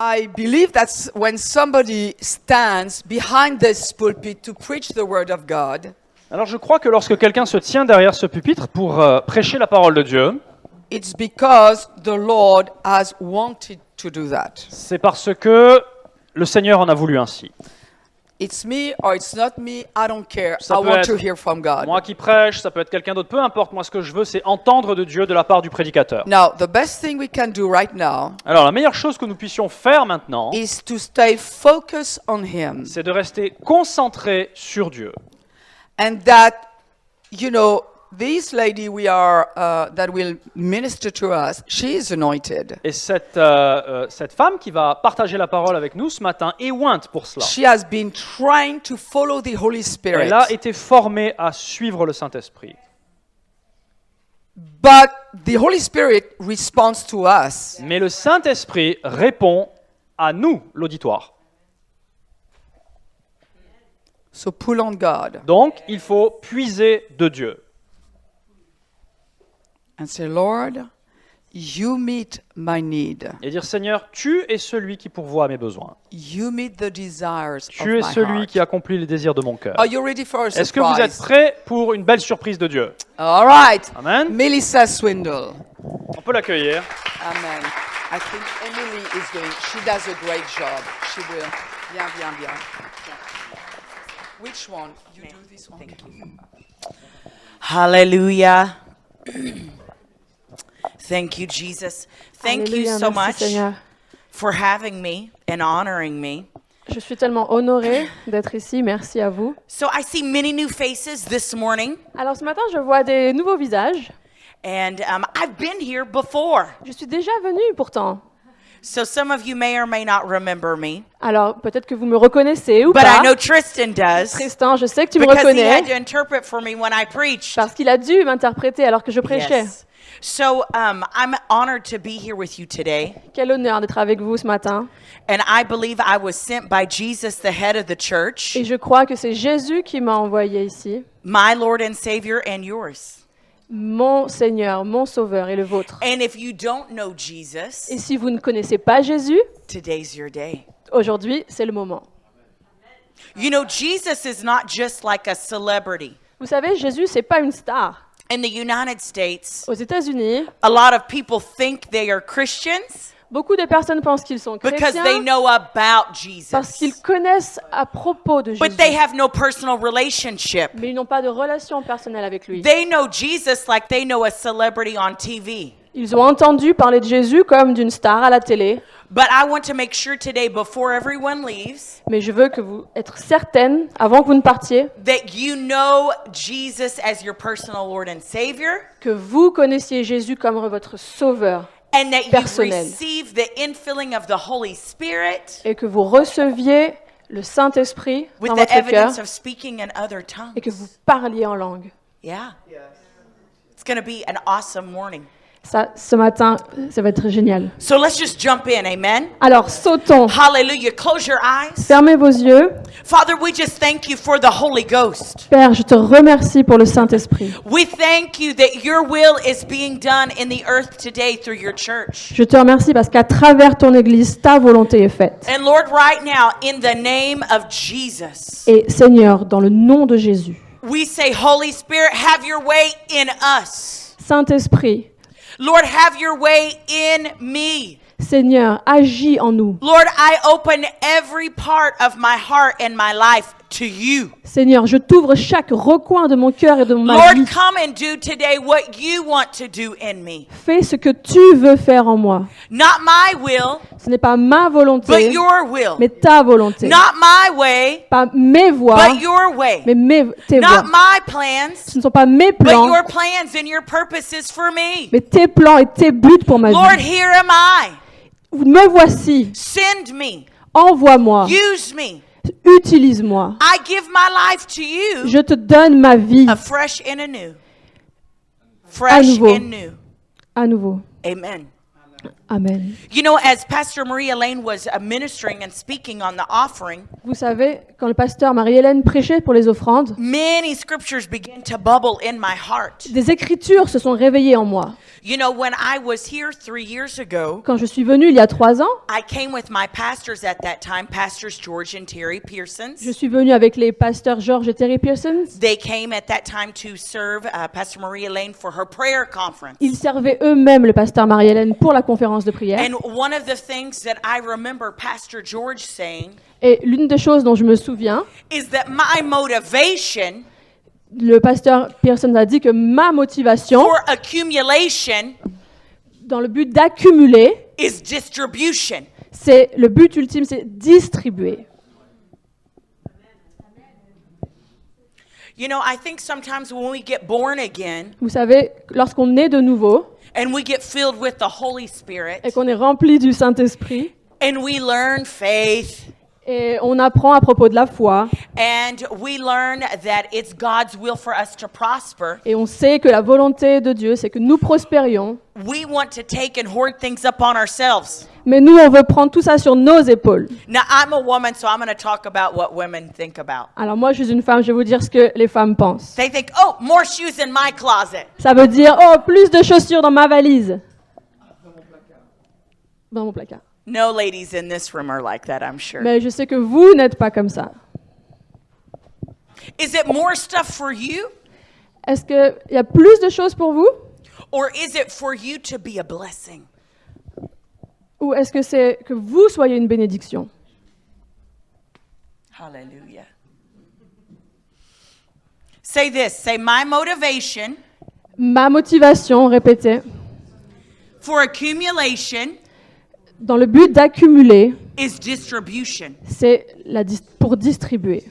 I believe that when somebody stands behind this pulpit to preach the word of God, Alors je crois que lorsque quelqu'un se tient derrière ce pupitre pour prêcher la parole de Dieu, it's because the Lord has wanted to do that. c'est parce que le Seigneur en a voulu ainsi. It's me or it's not me, I don't care. Ça I peut want to être hear from God. Moi qui prêche, ça peut être quelqu'un d'autre, peu importe. Moi, ce que je veux, c'est entendre de Dieu de la part du prédicateur. Now, the best thing we can do right now Alors la meilleure chose que nous puissions faire maintenant, is to stay focused on Him. c'est de rester concentré sur Dieu. And that, this lady that will minister to us, she is anointed. Et cette femme qui va partager la parole avec nous ce matin est ointe pour cela. She has been trying to follow the Holy Spirit. Elle a été formée à suivre le Saint-Esprit. But the Holy Spirit responds to us. Mais le Saint-Esprit répond à nous, l'auditoire. So pull on God Donc, il faut puiser de Dieu. and say, Lord, you meet my need. Et dire, Seigneur, tu es celui qui pourvoit à mes besoins. You meet the desires of Tu es my celui heart. qui accomplit les désirs de mon cœur. Are you ready for a Est-ce que vous êtes surprise? prêts pour une belle surprise de Dieu? All right. Amen. Melissa Swindle. On peut l'accueillir. Amen. I think Emily is going. She does a great job. She will. Bien, bien, bien. Which one? You do this one. Thank you. Hallelujah. Thank you, Jesus. Thank you Alléluia, so merci much Seigneur. for having me and honoring me. Je suis tellement honorée d'être ici, merci à vous. So I see many new faces this morning, Alors ce matin, je vois des nouveaux visages. and I've been here before. Je suis déjà venue pourtant. So some of you may or may not remember me, Alors peut-être que vous me reconnaissez ou but I pas. know Tristan does Tristan, je sais que tu me because he had reconnais to interpret for me when I preached. parce qu'il a dû m'interpréter alors que je prêchais. Yes. So I'm honored to be here with you today, Quel honneur d'être avec vous ce matin. and I believe I was sent by Jesus, the head of the church, Et je crois que c'est Jésus qui m'a envoyé ici. my Lord and Savior and yours. Mon Seigneur, mon Sauveur et le vôtre. And if you don't know Jesus, Et si vous ne connaissez pas Jésus, today's your day. aujourd'hui, c'est le moment. You know, Jesus is not just like a celebrity. Vous savez, Jésus, c'est pas une star. In the United States, Aux États-Unis, a lot of people think they are Christians beaucoup de personnes pensent qu'ils sont because they chrétiens know about parce Jesus, qu'ils connaissent à propos de Jésus. but they have no personal relationship. Mais ils n'ont pas de relation personnelle avec lui. They know Jesus like they know a celebrity on TV. Ils ont entendu parler de Jésus comme d'une star à la télé, But I want to make sure today, before everyone leaves, mais je veux que vous être certaine, avant que vous ne partiez, that you know Jesus as your personal Lord and Savior, que vous connaissiez Jésus comme votre Sauveur and that you Personnel. receive the infilling of the Holy Spirit et que vous receviez le Saint-Esprit with dans the votre cœur evidence of speaking in other tongues. et que vous parliez en langue. Yeah. It's going to be an awesome morning. Ça, ce matin, ça va être génial. So let's just jump in. Amen. Alors, sautons. Hallelujah. Close your eyes. Fermez vos yeux. Father, we just thank you for the Holy Ghost. Père, je te remercie pour le Saint-Esprit. We thank you that your will is being done in the earth today through your church. Je te remercie parce qu'à travers ton Église, ta volonté est faite. And Lord, right now, in the name of Jesus, Et Seigneur, dans le nom de Jésus, we say, Holy Spirit, have your way in us. Saint-Esprit, Lord, have your way in me. Seigneur, agis en nous. Lord, I open every part of my heart and my life to you. Seigneur, je t'ouvre chaque recoin de mon cœur et de ma Lord, vie. come and do today what you want to do in me. Fais ce que tu veux faire en moi. Not my will, Ce n'est pas ma but volonté, your will. mais ta volonté. Not my way, Pas mes voies, but your way. mais tes voies. Not my plans, Ce ne sont pas mes but plans, your plans and your purposes for me. mais tes plans et tes buts pour ma Lord, vie. here am I. Me voici. Send me. Envoie-moi. Use me. Utilise-moi. I give my life to you Je te donne ma vie afresh and anew. Fresh nouveau. and new. à nouveau. Amen. Amen. You know, as Pastor Maria Lane was ministering and speaking on the offering, Vous savez, quand le pasteur Marie-Hélène prêchait pour les offrandes, many scriptures began to bubble in my heart. des écritures se sont réveillées en moi. You know, when I was here 3 years ago, Quand je suis venue il y a 3 ans, I came with my pastors at that time, Pastors George and Terry Pearsons. je suis venue avec les pasteurs George et Terry Pearsons. They came at that time to serve Pastor Maria Lane for her prayer conference. Ils servaient eux-mêmes le pasteur Marie-Hélène pour la conférence de prière. And one of the things that I remember Pastor George saying Et l'une des choses dont je me souviens, is that my motivation le pasteur Pearson a dit que ma motivation, for accumulation dans le but d'accumuler, is distribution. c'est le but ultime, c'est distribuer. You know, I think sometimes when we get born again Vous savez, lorsqu'on est de nouveau and we get filled with the Holy Spirit et qu'on est rempli du Saint-Esprit and we learn faith et on apprend à propos de la foi and we learn that it's God's will for us to prosper, et on sait que la volonté de Dieu, c'est que nous prospérions, we want to take and hoard things upon ourselves. mais nous, on veut prendre tout ça sur nos épaules. Now, I'm a woman, so I'm going to talk about what women think about. Alors moi, je suis une femme, je vais vous dire ce que les femmes pensent. They think, oh, more shoes in my closet. Ça veut dire, oh, plus de chaussures dans ma valise. Dans mon placard. No ladies in this room are like that, I'm sure. Mais je sais que vous n'êtes pas comme ça. Is it more stuff for you, Est-ce qu'il y a plus de choses pour vous? or is it for you to be a blessing? Ou est-ce que c'est que vous soyez une bénédiction? Hallelujah. Say this. Say, my motivation Ma motivation, répétez, for accumulation dans le but d'accumuler, is distribution. c'est pour distribuer.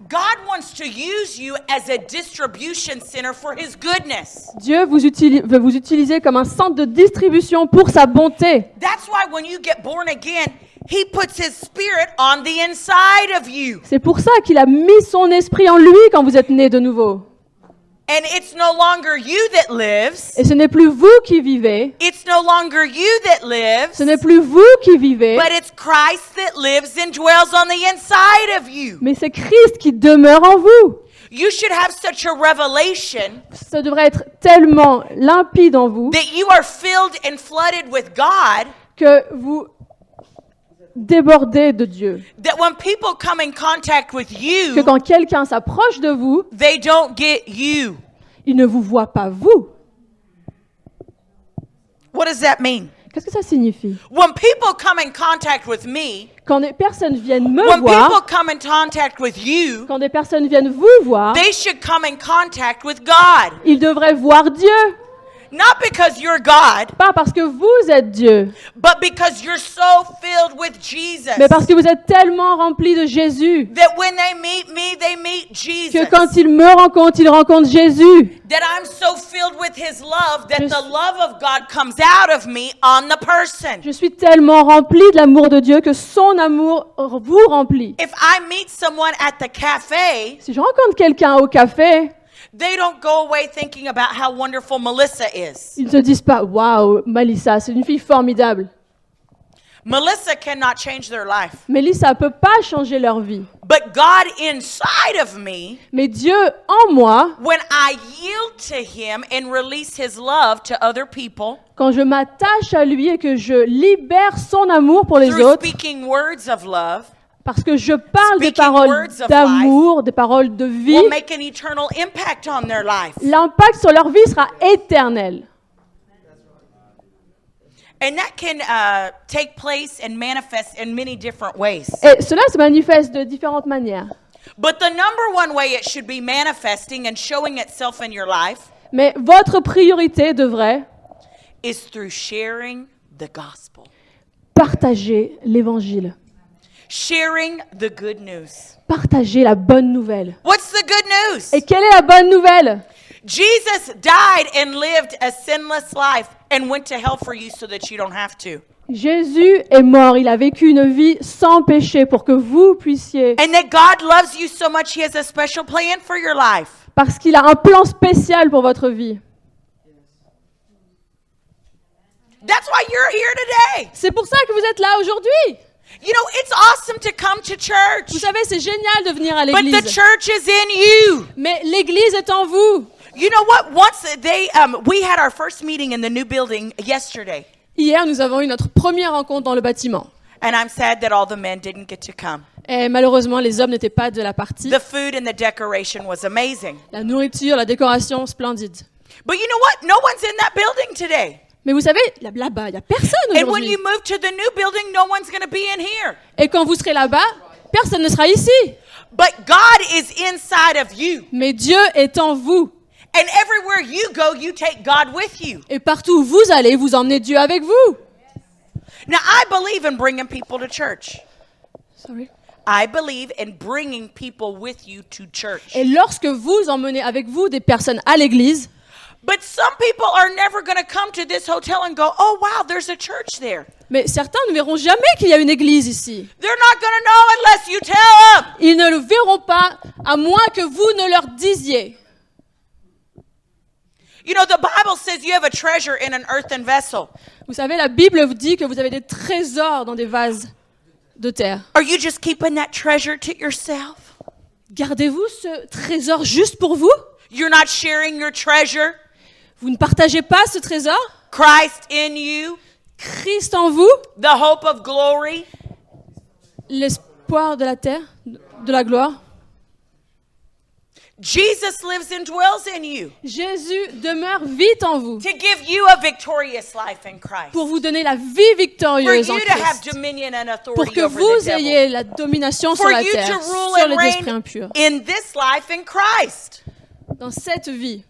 God wants to use you as a distribution center for His goodness. Dieu veut vous utiliser comme un centre de distribution pour sa bonté. That's why when you get born again, He puts His Spirit on the inside of you. C'est pour ça qu'il a mis son esprit en lui quand vous êtes né de nouveau. And it's no longer you that lives. Et ce n'est plus vous qui vivez, It's no longer you that lives. ce n'est plus vous qui vivez, But it's Christ that lives and dwells on the inside of you. mais c'est Christ qui demeure en vous. You should have such a revelation Ça devrait être tellement limpide en vous that you are filled and flooded with God que vous débordez de Dieu. that when people come in contact with Que you, quand quelqu'un s'approche de vous, they don't get you. il ne vous voit pas vous. What does that mean? Qu'est-ce que ça signifie? When people come in contact with me, Quand des personnes viennent me when people voir, come in contact with you, quand des personnes viennent vous voir, they should come in contact with God. ils devraient voir Dieu. Not because you're God, Pas parce que vous êtes Dieu, but because you're so filled with Jesus. mais parce que vous êtes tellement rempli de Jésus That when they meet me, they meet Jesus. que quand ils me rencontrent, ils rencontrent Jésus. That I'm so filled with His love that Je the suis- love of God comes out of me on the person. Je suis tellement rempli de l'amour de Dieu que son amour vous remplit. If I meet someone at the cafe, Si je rencontre quelqu'un au café, they don't go away thinking about how wonderful Melissa is. ils ne se disent pas « Waouh, Melissa, c'est une fille formidable ». Melissa cannot change their life. Mélissa ne peut pas changer leur vie. But God inside of me, Mais Dieu en moi, when I yield to Him and release His love to other people quand je m'attache à lui et que je libère son amour pour les through autres, speaking words of love, parce que je parle des Speaking paroles words of d'amour, des paroles de vie, will make an eternal impact on their life. l'impact sur leur vie sera éternel. And that can take place and manifest in many different ways. Et cela se manifeste de différentes manières. But the number one way it should be manifesting and showing itself in your life Mais votre priorité devrait is through sharing the gospel. partager l'évangile, Sharing the good news. partager la bonne nouvelle. What's the good news? Et quelle est la bonne nouvelle? Jesus died and lived a sinless life and went to hell for you so that you don't have to. Jésus est mort, il a vécu une vie sans péché pour que vous puissiez, And that God loves you so much, He has a special plan for your life. parce qu'il a un plan spécial pour votre vie. That's why you're here today. C'est pour ça que vous êtes là aujourd'hui. You know, it's awesome to come to Vous church, savez, c'est génial de venir à but the l'église. church is in you. Mais l'église est en vous. You know what? We had our first meeting in the new building yesterday, Hier, nous avons eu notre première rencontre dans le bâtiment. and I'm sad that all the men didn't get to come. Et malheureusement, les hommes n'étaient pas de la partie. The food and the decoration was amazing. La nourriture, la décoration, splendide. But you know what? No one's in that building today. Mais vous savez, là-bas, il n'y a personne And when aujourd'hui. you move to the new building, no one's going to be in here. Et quand vous serez là-bas, personne ne sera ici. But God is inside of you. Mais Dieu est en vous. And everywhere you go, you take God with you. Et partout où vous allez, vous emmenez Dieu avec vous. Now, I believe in bringing people to church. Sorry. I believe in bringing people with you to church. Et lorsque vous emmenez avec vous des personnes à l'église, But some people are never going to come to this hotel and go, oh, wow, there's a church there. mais certains ne verront jamais qu'il y a une église ici. They're not going to know unless you tell them. Ils ne le verront pas à moins que vous ne leur disiez. You know, the Bible says you have a treasure in an earthen vessel. Vous savez, la Bible vous dit que vous avez des trésors dans des vases de terre. Are you just keeping that treasure to yourself? Gardez-vous ce trésor juste pour vous? You're not sharing your treasure? Vous ne partagez pas ce trésor? Christ in you, Christ en vous, the hope of glory. l'espoir de la terre, de la gloire. Jesus lives and dwells in you Jésus demeure vite en vous to give you a victorious life in Christ. pour vous donner la vie For victorieuse en you to have Christ. dominion and Pour authority que over vous the devil. ayez la domination sur For la you terre, to rule sur and les esprits reign impurs, in this life in Christ. dans cette vie.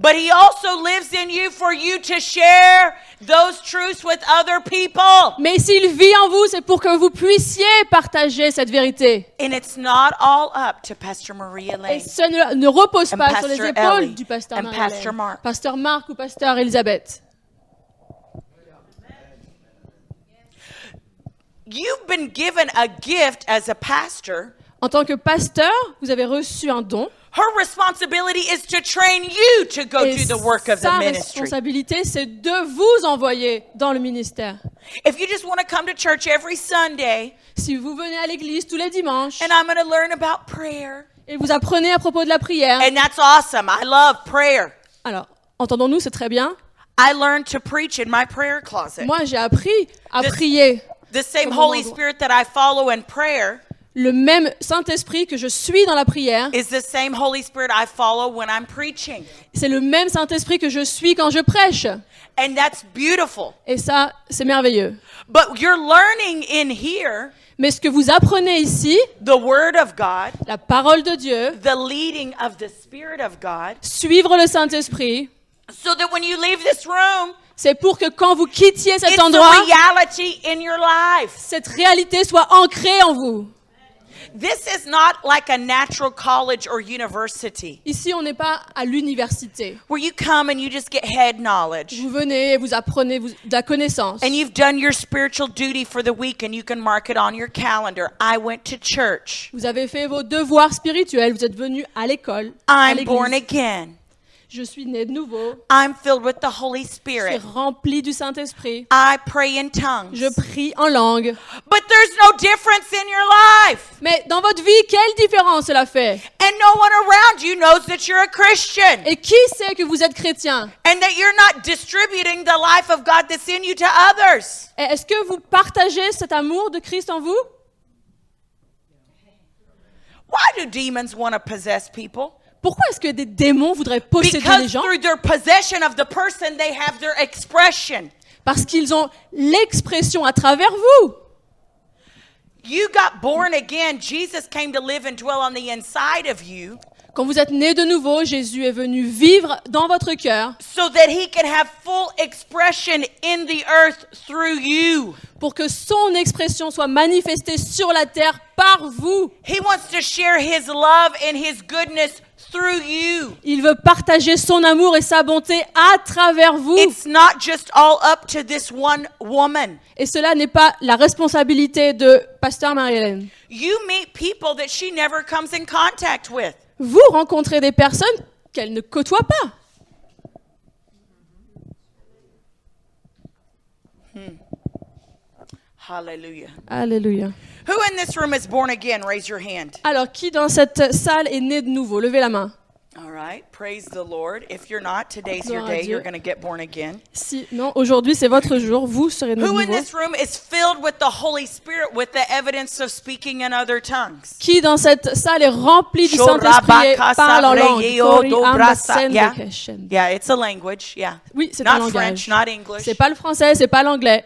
But he also lives in you for you to share those truths with other people. Mais s'il vit en vous, c'est pour que vous puissiez partager cette vérité. And it's not all up to Pastor Maria Et Lane. ça ne repose And pas sur les Pastor épaules Ellie. du pasteur And Marie-Hélène, Pastor Mark. pasteur Marc ou pasteur Elisabeth. You've been given a gift as a pastor. En tant que pasteur, vous avez reçu un don. Her responsibility is to train you to go Et do the work of the sa ministry. responsabilité, c'est de vous envoyer dans le ministère. If you just want to come to church every Sunday Si vous venez à l'église tous les dimanches and I'm going to learn about prayer, et vous apprenez à propos de la prière, and that's awesome. I love prayer. alors, entendons-nous, c'est très bien. I learned to preach in my prayer closet. Moi, j'ai appris à This- prier. The same Comment Holy on doit- Spirit that I follow in prayer Le même Saint-Esprit que je suis dans la prière, is the same Holy Spirit I follow when I'm preaching. c'est le même Saint-Esprit que je suis quand je prêche. And that's beautiful. Et ça, c'est merveilleux. But you're learning in here Mais ce que vous apprenez ici, the Word of God, la parole de Dieu, the leading of the Spirit of God, suivre le Saint-Esprit, so that when you leave this room, c'est pour que quand vous quittiez cet it's a endroit, reality in your life. cette réalité soit ancrée en vous. This is not like a natural college or university Ici, on n'est pas à l'université. where you come and you just get head knowledge. Vous venez et vous apprenez de la connaissance. And you've done your spiritual duty for the week and you can mark it on your calendar. I went to church. Vous avez fait vos devoirs spirituels, vous êtes venu à l'école, à I'm born l'église. again. Je suis né de nouveau, I'm filled with the Holy je suis Spirit. rempli du Saint-Esprit. I pray in tongues. Je prie en langue. But there's no difference in your life. Mais dans votre vie, quelle différence cela fait? And no one around you knows that you're a Christian. Et qui sait que vous êtes chrétien? And that you're not distributing the life of God that's in you to others. Et est-ce que vous partagez cet amour de Christ en vous? Why do demons want to possess people? Pourquoi est-ce que des démons voudraient posséder les Because gens? through their possession of the person, they have their expression. Parce qu'ils ont l'expression à travers vous. You got born again. Jesus came to live and dwell on the inside of you Quand vous êtes né de nouveau, Jésus est venu vivre dans votre cœur so that he can have full expression in the earth through you. pour que son expression soit manifestée sur la terre par vous. He wants to share his love and his goodness through you. Il veut partager son amour et sa bonté à travers vous. It's not just all up to this one woman. Et cela n'est pas la responsabilité de Pasteur Marie-Hélène. You meet people that she never comes in contact with. Vous rencontrez des personnes qu'elle ne côtoie pas. Hallelujah. Alléluia. Who in this room is born again? Raise your hand. Alors, qui dans cette salle est né de nouveau? Levez la main. All right. right, praise the Lord. If you're not, today's your Gloire à day. Dieu. You're going to get born again. Si, non, aujourd'hui c'est votre jour, vous serez de Who nouveau. in this room is filled with the Holy Spirit with the evidence of speaking in other tongues? Qui dans cette salle est rempli du Saint-Esprit et parle en langue. Kori amba sende Yeah. keshen. Yeah, it's a language. Yeah. Oui, c'est un Not langage. French, not English. C'est pas le français, c'est pas l'anglais.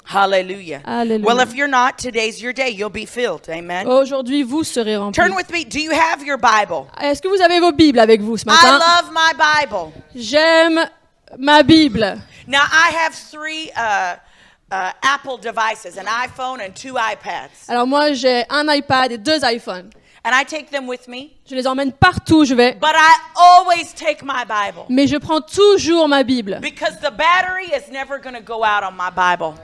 Hallelujah. Alléluia. Well, if you're not, today's your day. You'll be filled. Amen. Aujourd'hui, vous serez remplis. Turn with me. Do you have your Bible? Est-ce que vous avez vos Bibles avec vous ce I matin? love my Bible. J'aime ma Bible. Now, I have three Apple devices, an iPhone and 2 iPads. Alors moi, j'ai un iPad et 2 iPhones. And I take them with me. Je les emmène partout où je vais. But I always take my Bible. Mais je prends toujours ma Bible. Because the battery is never going to go out on my Bible.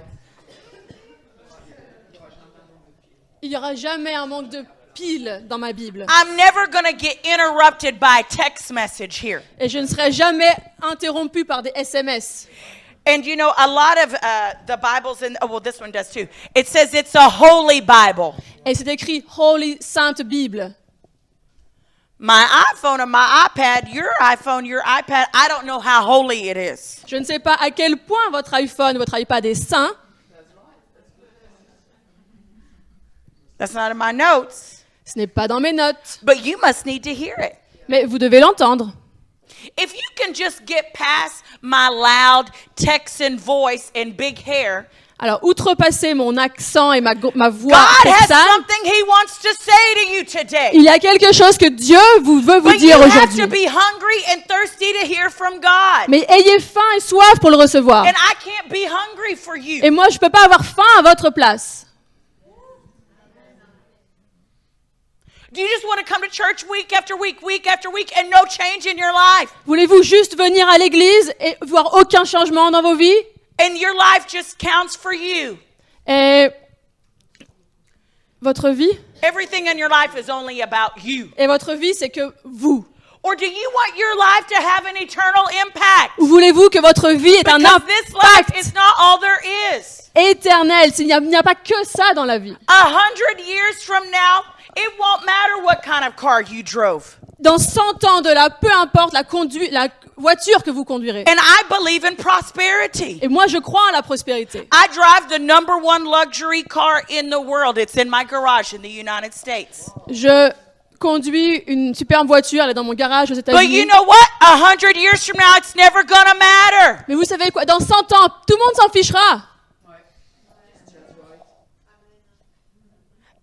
Il n'y aura jamais un manque de piles dans ma Bible. I'm never going to get interrupted by text message here. Et je ne serai jamais interrompue par des SMS. And you know, a lot of the Bibles, this one does too. It says it's a holy Bible. Et c'est écrit Holy Sainte Bible. My iPhone and my iPad, your iPhone, your iPad, I don't know how holy it is. Je ne sais pas à quel point votre iPhone, votre iPad est saint. That's not in my notes. Ce n'est pas dans mes notes. But you must need to hear it. Mais vous devez l'entendre. If you can just get past my loud Texan voice and big hair, Alors, outrepasser mon accent et ma voix God has texane, something He wants to say to you today. il y a quelque chose que Dieu veut vous But you dire have aujourd'hui. to be hungry and thirsty to hear from God. Mais ayez faim et soif pour le recevoir. And I can't be hungry for you. Et moi, je ne peux pas avoir faim à votre place. Do you just want to come to church week after week, week after week, and no change in your life? Voulez-vous juste venir à l'église et voir aucun changement dans vos vies? And your life just counts for you. Et votre vie? Everything in your life is only about you. Et votre vie, c'est que vous. Or do you want your life to have an eternal impact? Ou voulez-vous que votre vie ait un Because this life impact is not all there is. éternel? Il n'y a pas que ça dans la vie. 100 years from now, it won't matter what kind of car you drove. Dans 100 ans de là, peu importe la voiture que vous conduirez. And I believe in prosperity. Et moi, je crois en la prospérité. I drive the #1 luxury car in the world. It's in my garage in the United States. Je conduis une superbe voiture, elle est dans mon garage aux But you États-Unis. know what? 100 years from now, it's never gonna matter. Mais vous savez quoi? Dans 100 ans, tout le monde s'en fichera.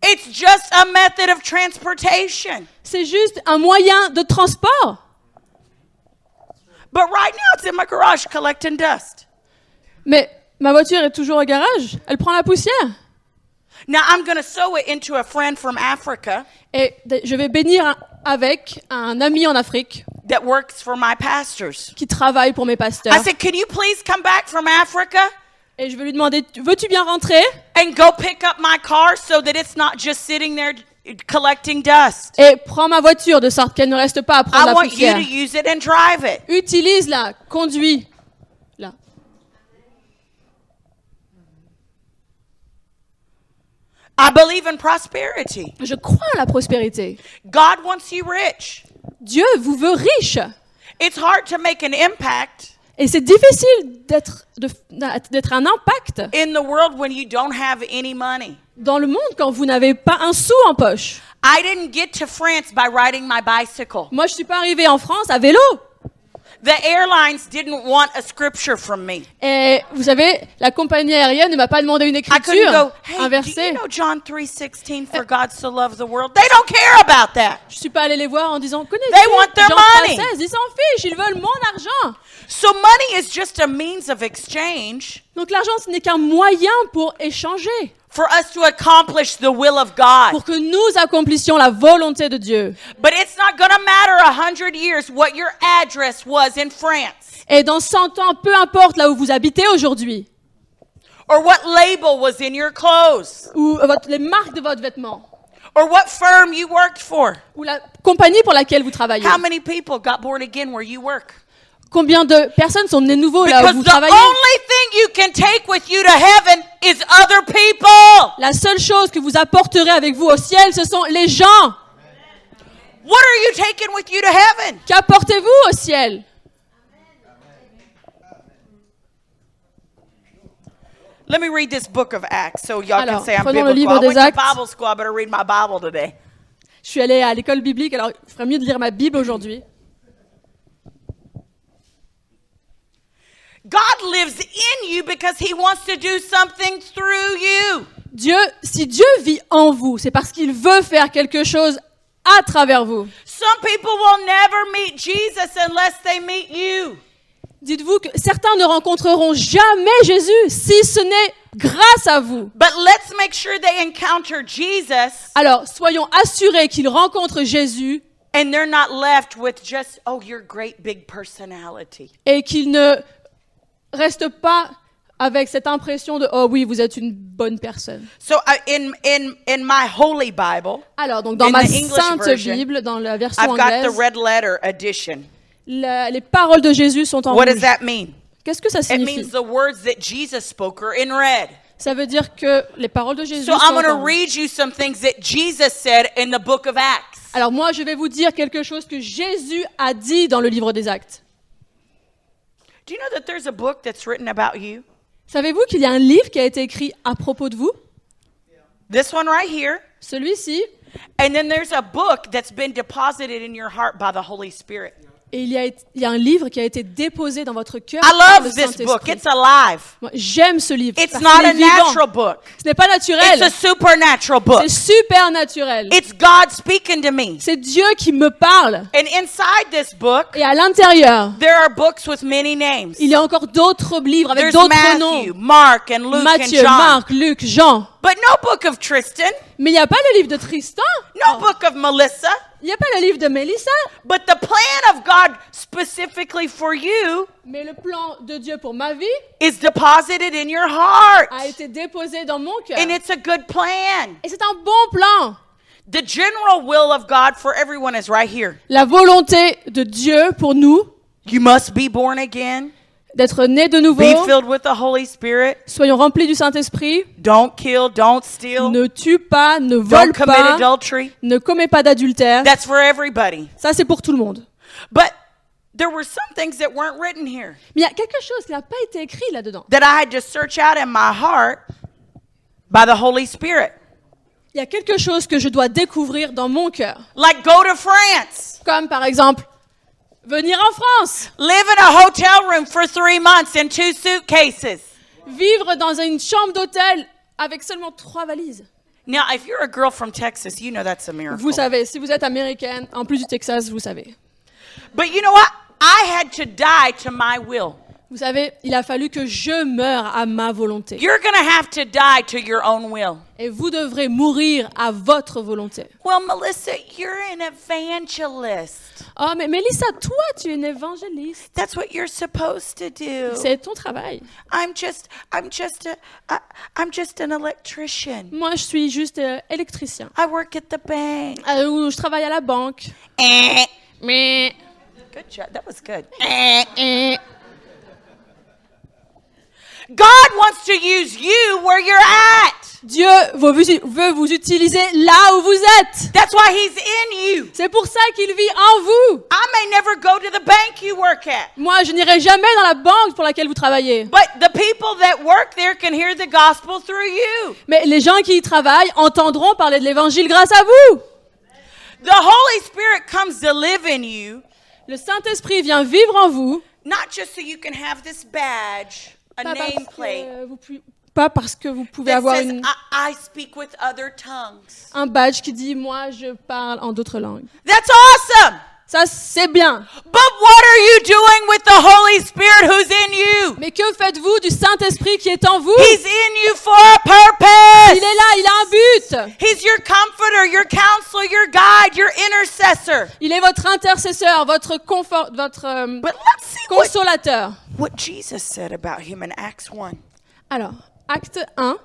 It's just a method of transportation. C'est juste un moyen de transport. But right now, it's in my garage collecting dust. Mais ma voiture est toujours au garage. Elle prend la poussière. Now, I'm gonna sow it into a friend from Africa Et je vais bénir avec un ami en Afrique that works for my pastors. qui travaille pour mes pasteurs. I said, can you please come back from Africa Et je vais lui demander, veux-tu bien rentrer? and go pick up my car so that it's not just sitting there collecting dust? Et prends ma voiture de sorte qu'elle ne reste pas à prendre I la want you poussière. to use it and drive it. Utilise-la, conduis-la. I believe in prosperity. Je crois à la prospérité. God wants you rich. Dieu vous veut riche. It's hard to make an impact Et c'est difficile d'être un impact in the world when you don't have any money. dans le monde quand vous n'avez pas un sou en poche. I didn't get to France by riding my bicycle. Moi, je suis pas arrivée en France à vélo. The airlines didn't want a scripture from me. Et vous savez, la compagnie aérienne ne m'a pas demandé une I couldn't écriture, go, hey, un do verset. you know John 3:16 for God so loved the world? They don't care about that. Je suis pas allée les voir en disant, They connaissez-vous want their Jean money. 3,16? Ils s'en fichent, ils veulent mon argent. So money is just a means of exchange Donc l'argent, ce n'est qu'un moyen pour échanger, for us to accomplish the will of God. pour que nous accomplissions la volonté de Dieu. But it's not going to matter 100 years what your address was in France Et dans 100 ans, peu importe là où vous habitez aujourd'hui, or what label was in your clothes ou les marques de votre vêtement, or what firm you worked for. ou la compagnie pour laquelle vous travaillez. How many people got born again where you work? Combien de personnes sont nées nouveaux là où Because vous the travaillez? only thing you can take with you to heaven is other people. La seule chose que vous apporterez avec vous au ciel, ce sont les gens. What are you taking with you to heaven? Qu'apportez-vous au ciel? Let me read this book of Acts so y'all Alors, can say I'm prenons le biblical. livre I des went to Actes. Bible school. I better read my Bible today. Je suis allée à l'école biblique, alors il ferait mieux de lire ma Bible aujourd'hui. God lives in you because he wants to do something through you. Si Dieu vit en vous, c'est parce qu'il veut faire quelque chose à travers vous. Some people will never meet Jesus unless they meet you. Dites-vous que certains ne rencontreront jamais Jésus si ce n'est grâce à vous. But let's make sure they encounter Jesus Alors, soyons assurés qu'ils rencontrent Jésus and they're not left with just, oh, your great big personality. et qu'ils ne restent pas avec cette impression de « Oh oui, vous êtes une bonne personne So in my Holy Bible, ». Alors, donc dans In ma the English sainte version, Bible, dans la version I've got the anglaise, red letter edition. les paroles de Jésus sont en What does rouge. that mean? Qu'est-ce que ça It signifie? means the words that Jesus spoke are in red. Ça veut dire que les paroles de Jésus So sont I'm going to en rouge. read you some things that Jesus said in the book of Acts. Alors moi, je vais vous dire quelque chose que Jésus a dit dans le livre des Actes. Do you know that there's a book that's written about you? Savez-vous qu'il y a un livre qui a été écrit à propos de vous? This one right here. Celui-ci. And then there's a book that's been deposited in your heart by the Holy Spirit. Et il y a un livre qui a été déposé dans votre cœur I par le love this book. Saint-Esprit. It's alive. Moi, j'aime ce livre. It's parce not qu'il a est vivant. natural book. Ce n'est pas It's naturel. a supernatural book. C'est super naturel. It's God speaking to me. C'est Dieu qui me parle. And inside this book, Et à l'intérieur, there are books with many names. il y a encore d'autres livres avec There's d'autres Matthew, noms. Mark, and Luke, Matthieu, and John. Marc, Luc, Jean. But no book of Tristan. Mais il n'y a pas le livre de Tristan. No book of Melissa. Il n'y a pas le livre de Mélissa. But the plan of God specifically for you Mais le plan de Dieu pour ma vie is deposited in your heart. a été déposé dans mon cœur. And it's a good plan. Et c'est un bon plan. The general will of God for everyone is right here. La volonté de Dieu pour nous, You must be born again. d'être nés de nouveau, Be filled with the Holy Spirit. soyons remplis du Saint-Esprit, Don't kill, don't steal. ne tue pas, ne Don't vole commit pas, adultery. ne commets pas d'adultère. That's for everybody. Ça, c'est pour tout le monde. But there were some things that weren't written here Mais il y a quelque chose qui n'a pas été écrit là-dedans. that I had to search out in my heart by the Holy Spirit. Il y a quelque chose que je dois découvrir dans mon cœur. Like go to France. Comme par exemple, venir en France, Live in a hotel room for 3 months in 2 suitcases. vivre dans une chambre d'hôtel avec seulement 3 valises. Now, if you're a girl from Texas, you know that's a miracle. Vous savez, si vous êtes américaine, en plus du Texas, vous savez. But you know what? I had to die to my will. Vous savez, il a fallu que je meure à ma volonté. You're going to have to die to your own will. Et vous devrez mourir à votre volonté. Well, Melissa, you're an evangelist. Oh, mais Mélissa, toi, tu es une évangéliste. That's what you're supposed to do. C'est ton travail. I'm just an electrician. Moi, je suis juste électricien. I work at the bank. Ou je travaille à la banque. Mais... Good job. That was good. God wants to use you where you're at. Dieu veut vous utiliser là où vous êtes. That's why he's in you. C'est pour ça qu'il vit en vous. I may never go to the bank you work at, Moi, je n'irai jamais dans la banque pour laquelle vous travaillez. but the people that work there can hear the gospel through you. Mais les gens qui y travaillent entendront parler de l'évangile grâce à vous. The Holy Spirit comes to live in you, Le Saint-Esprit vient vivre en vous. not just so you can have this badge, a nameplate Pas parce que vous pouvez that avoir says, I speak with other tongues. un badge qui dit « Moi, je parle en d'autres langues That's awesome. ». Ça, c'est bien. But what are you doing with the Holy Spirit who's in you? Mais que faites-vous du Saint-Esprit qui est en vous? He's in you for a purpose. Il est là, il a un but. He's your comforter, your counselor, your guide, your intercessor. Il est votre intercesseur, votre confort, votre But let's see consolateur. what Jesus said about him in Acts 1. Alors, acte 1.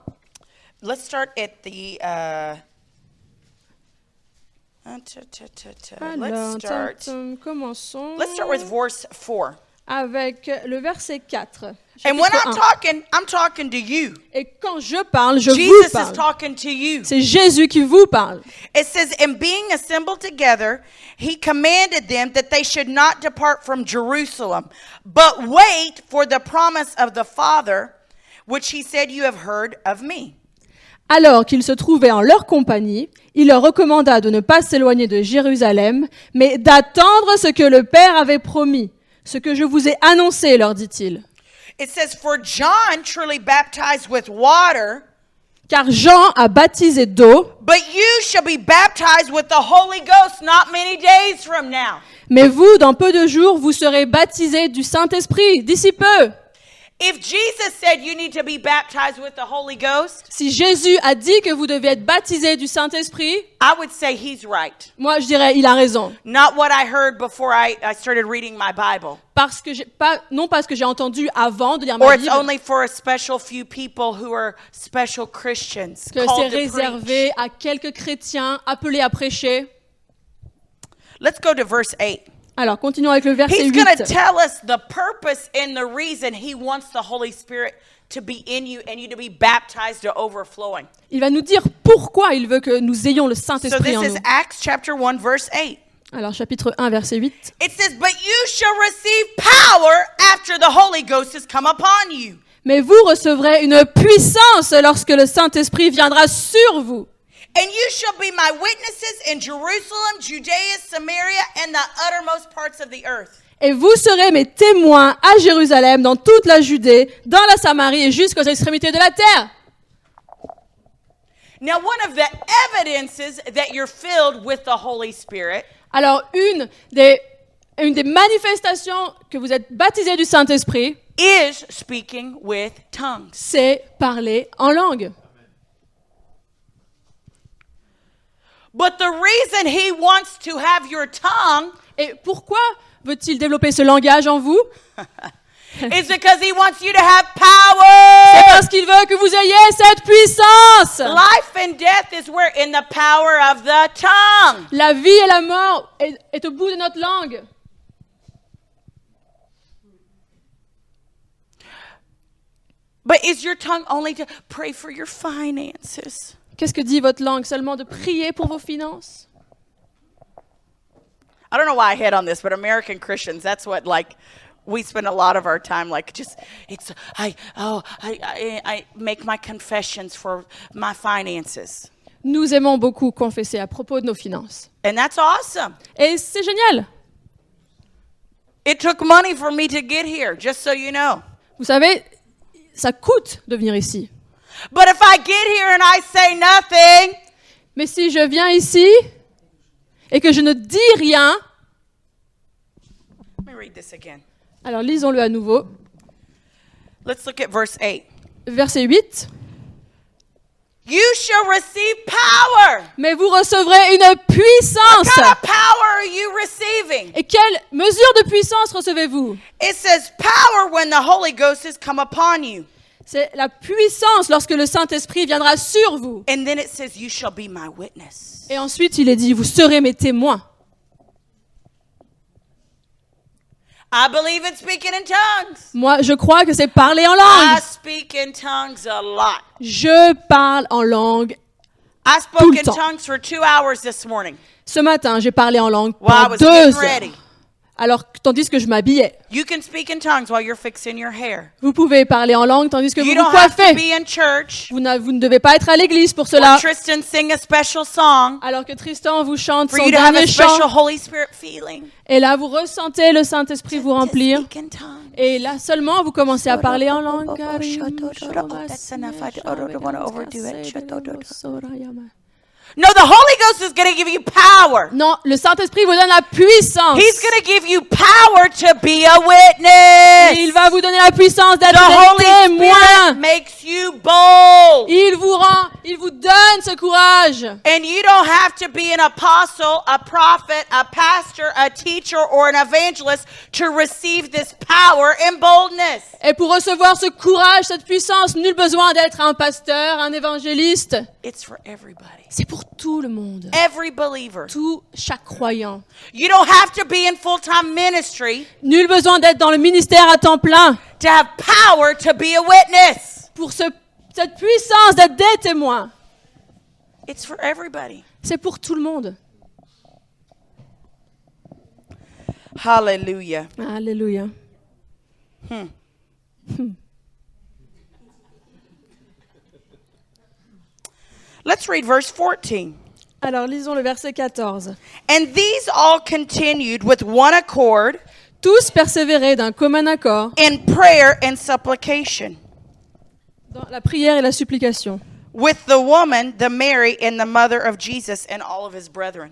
Let's start at the Alors, commençons Let's start with verse 4. avec le verset 4. And when Chapitre 1. I'm talking to you. Et quand je parle, je vous Jesus is parle. talking to you. C'est Jésus qui vous parle. It says, "In being assembled together, he commanded them that they should not depart from Jerusalem, but wait for the promise of the Father, which he said, you have heard of me." Alors qu'ils se trouvaient en leur compagnie, il leur recommanda de ne pas s'éloigner de Jérusalem, mais d'attendre ce que le Père avait promis. Ce que je vous ai annoncé, leur dit-il. It says, "For John truly baptized with water, Car Jean a baptisé d'eau, but you shall be baptized with the Holy Ghost not many days from now." mais vous, dans peu de jours, vous serez baptisés du Saint-Esprit, d'ici peu. If Jesus said you need to be baptized with the Holy Ghost, Si Jésus a dit que vous devez être baptisés du Saint-Esprit, I would say he's right. moi je dirais il a raison. Not what I heard before I started reading my Bible. Non parce que j'ai entendu avant de lire Or ma it's Bible only for a special few people who are special Christians que c'est called to réservé preach. à quelques chrétiens appelés à prêcher. Let's go to verse 8. Alors, continuons avec le verset He's going to 8. tell us the purpose and the reason he wants the Holy Spirit to be in you and you to be baptized to overflowing. Il va nous dire pourquoi il veut que nous ayons le So Saint-Esprit this en is nous. Acts chapter 1 verse 8. Alors, chapitre 1, verset 8. It says, "But you shall receive power after the Holy Ghost has come upon you. Mais vous recevrez une puissance lorsque le Saint-Esprit viendra sur vous. And you shall be my witnesses in Jerusalem, Judea, Samaria, and the uttermost parts of the earth." Et vous serez mes témoins à Jérusalem, dans toute la Judée, dans la Samarie et jusqu'aux extrémités de la terre. Now, one of the evidences that you're filled with the Holy Spirit Alors, une des manifestations que vous êtes baptisés du Saint-Esprit, is speaking with tongues. c'est parler en langue. But the reason he wants to have your tongue Et pourquoi veut-il développer ce langage en vous? is because he wants you to have C'est power. parce qu'il veut que vous ayez cette puissance. Life and death is where in the power of the tongue. La vie et la mort est au bout de notre langue. But is your tongue only to pray for your finances? Qu'est-ce que dit votre langue? Seulement de prier pour vos finances? I don't know why I hit on this, but American Christians, that's what we spend a lot of our time I make my confessions for my finances. Nous aimons beaucoup confesser à propos de nos finances. And that's awesome. Et c'est génial. It took money for me to get here, just so you know. Vous savez, ça coûte de venir ici. But if I get here and I say nothing, Mais si je viens ici et que je ne dis rien, let me read this again. alors lisons-le à nouveau. Let's look at verse 8. Verset 8. You shall receive power. Mais vous recevrez une What puissance. kind of power are you receiving? Et quelle mesure de puissance recevez-vous? It says power when the Holy Ghost has come upon you. C'est la puissance lorsque le Saint-Esprit viendra sur vous. And then it says you shall be my witness. Et ensuite, il est dit, vous serez mes témoins. I believe in speaking in tongues. Moi, je crois que c'est parler en I langue. speak in tongues a lot. Je parle en langue. I Tout spoke le in temps. tongues for 2 hours this morning Ce matin, j'ai parlé en langue while I pendant was 2 getting heures. ready. Alors, tandis que je m'habillais. You can speak in tongues while you're fixing your hair. Vous pouvez parler en langue tandis que vous You vous don't have to coiffez. be in church Vous ne devez pas être à l'église pour or cela. Tristan sing a special song Alors que Tristan vous chante for son you to have a dernier special chant. Holy Spirit feeling. Et là, vous ressentez le Saint-Esprit vous To remplir. speak in tongues. Et là seulement, vous commencez à parler en langue. That's enough. I don't want to overdo it. No, the Holy Ghost is going to give you power. Non, le Saint-Esprit vous donne la puissance. He's going to give you power to be a Et witness. il va vous donner la puissance The d'être Holy témoin. Spirit makes you bold. Il vous donne ce courage. And you don't have to be an apostle, a prophet, a pastor, a teacher, or an evangelist to receive this power and boldness. Et pour recevoir ce courage, cette puissance, nul besoin d'être un pasteur, un évangéliste. It's for everybody. C'est pour pour tout le monde, every believer. chaque croyant. You don't have to be in full-time ministry Nul besoin d'être dans le ministère à temps plein to have power to be a witness. pour cette puissance d'être des témoins. It's for everybody. C'est pour tout le monde. Hallelujah. Alléluia. Let's read verse 14. Alors lisons le verset 14. And these all continued with one accord Tous persévéraient d'un commun accord in prayer and supplication dans la prière et la supplication. with the woman, the Mary, and the mother of Jesus, and all of his brethren.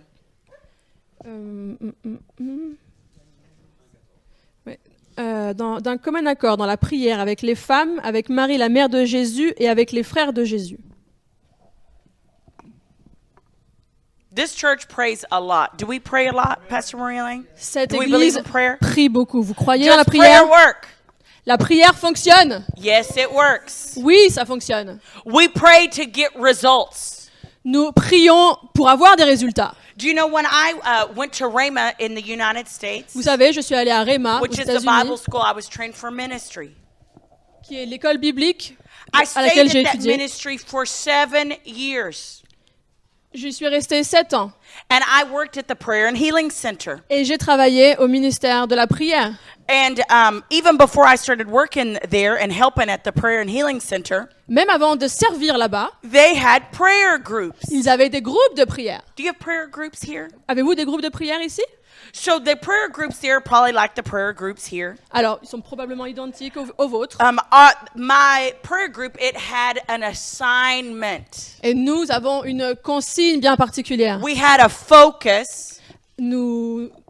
Ouais. D'un commun accord dans la prière avec les femmes, avec Marie la mère de Jésus et avec les frères de Jésus. This church prays a lot. Do we pray a lot, Pastor Marie-Elaine? Cette Do we believe église in prayer? prie beaucoup. Vous croyez en la Does prayer prière? work? La prière fonctionne. Yes, it works. Oui, ça fonctionne. We pray to get results. Nous prions pour avoir des résultats. Do you know when I went to Rhema in the United States, Vous savez, je suis allée à Rhema, aux which is the Bible États-Unis, school I was trained for ministry. qui est l'école biblique I à laquelle stayed j'ai at that étudié. ministry for 7 years. J'y suis restée 7 ans And I worked at the Prayer and Healing Center. et j'ai travaillé au ministère de la prière. And even before I started working there and helping at the Prayer and Healing Center, Même avant de servir là-bas, they had prayer groups. ils avaient des groupes de prière. Do you have prayer groups here? Avez-vous des groupes de prière ici? So the prayer groups there are probably like the prayer groups here. Alors, ils sont probablement identiques aux vôtres. My prayer group, it had an assignment. Et nous avons une consigne bien particulière. We had a focus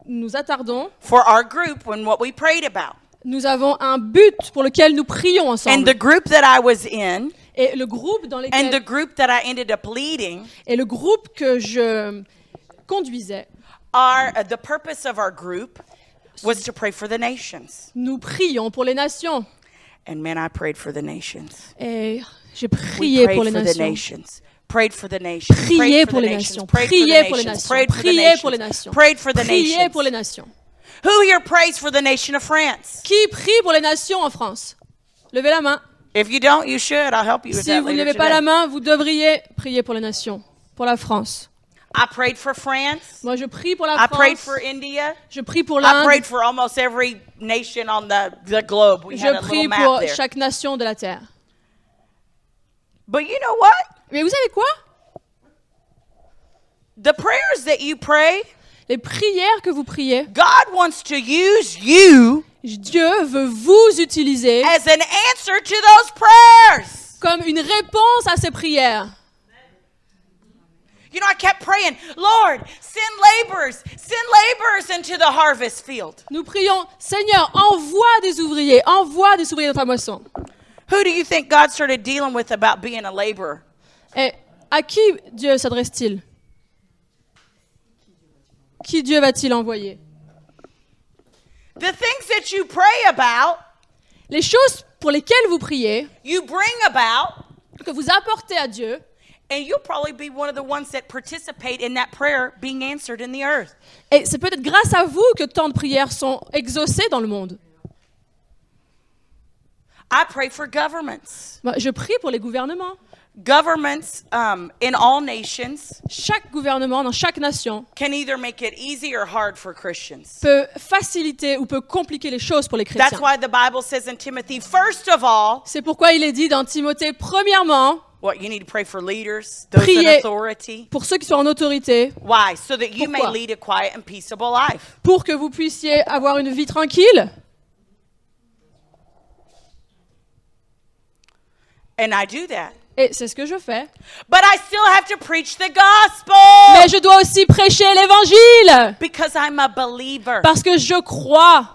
Nous attardons. for our group when what we prayed about. Nous avons un but pour lequel nous prions And ensemble. the group that I was in Et le groupe dans and lequel the group that I ended up leading et le groupe que je conduisais, the purpose of our group was to pray for the nations. nous prions pour les nations. And man, I prayed for the nations. Et j'ai We prié prayed pour les for the nations. nations. Prayed for the nations. Priez Prayed pour for the les nations. nations. Prayed for the Priez pour les nations. nations. Prayed for the Priez pour les nations. nations. Prayed for the Priez nations. pour les nations. Who here prays for the nation of France? Qui prie pour les nations en France? Levez la main. If you don't, you should. I'll help you with Si that vous ne later levez pas today. la main, vous devriez prier pour les nations, pour la France. I prayed for France. Moi, je prie pour la I prayed France. for India. Je prie pour I l'Inde. prayed for almost every nation on the globe. We Je had a prie little pour map there. chaque nation de la terre. But you know what? Mais vous savez quoi? The prayers that you pray, Les prières que vous priez, God wants to use you Dieu veut vous utiliser as an answer to those prayers. comme une réponse à ces prières. You know, I kept praying, Lord, send laborers into the harvest field. Nous prions, Seigneur, envoie des ouvriers dans ta moisson. Who do you think God started dealing with about being a laborer? Et à qui Dieu s'adresse-t-il? Qui Dieu va-t-il envoyer? The things that you pray about, Les choses pour lesquelles vous priez, you bring about, que vous apportez à Dieu, and you'll probably be one of the ones that participate in that prayer being answered in the earth. et c'est peut-être grâce à vous que tant de prières sont exaucées dans le monde. I pray for governments. Moi, je prie pour les gouvernements. Governments in all nations Chaque gouvernement dans chaque nation can either make it easy or hard for Christians. peut faciliter ou peut compliquer les choses pour les That's chrétiens. why the Bible says in Timothy, first of all, C'est pourquoi il est dit dans Timothée, premièrement, what you need to pray for leaders, those in Priez. authority. pour ceux qui sont en autorité, Why? So that you may Pourquoi? lead a quiet and peaceable life. pour que vous puissiez avoir une vie tranquille. And I do that. Et c'est ce que je fais. But I still have to preach the gospel Mais je dois aussi prêcher l'évangile because I'm a believer. parce que je crois,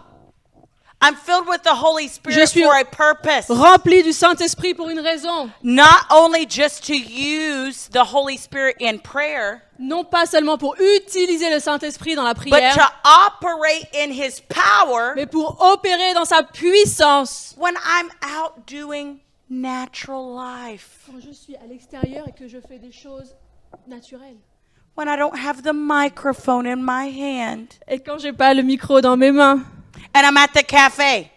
I'm filled with the Holy Spirit suis for a purpose. rempli du Saint-Esprit pour une raison. Not only just to use the Holy Spirit in prayer, Non pas seulement pour utiliser le Saint-Esprit dans la but prière, to operate in His power mais pour opérer dans sa puissance. when I'm out doing natural life. Quand je suis à l'extérieur et que je fais des choses naturel. when I don't have the microphone in my hand Et quand j'ai pas le micro dans mes mains, and I'm at the cafe.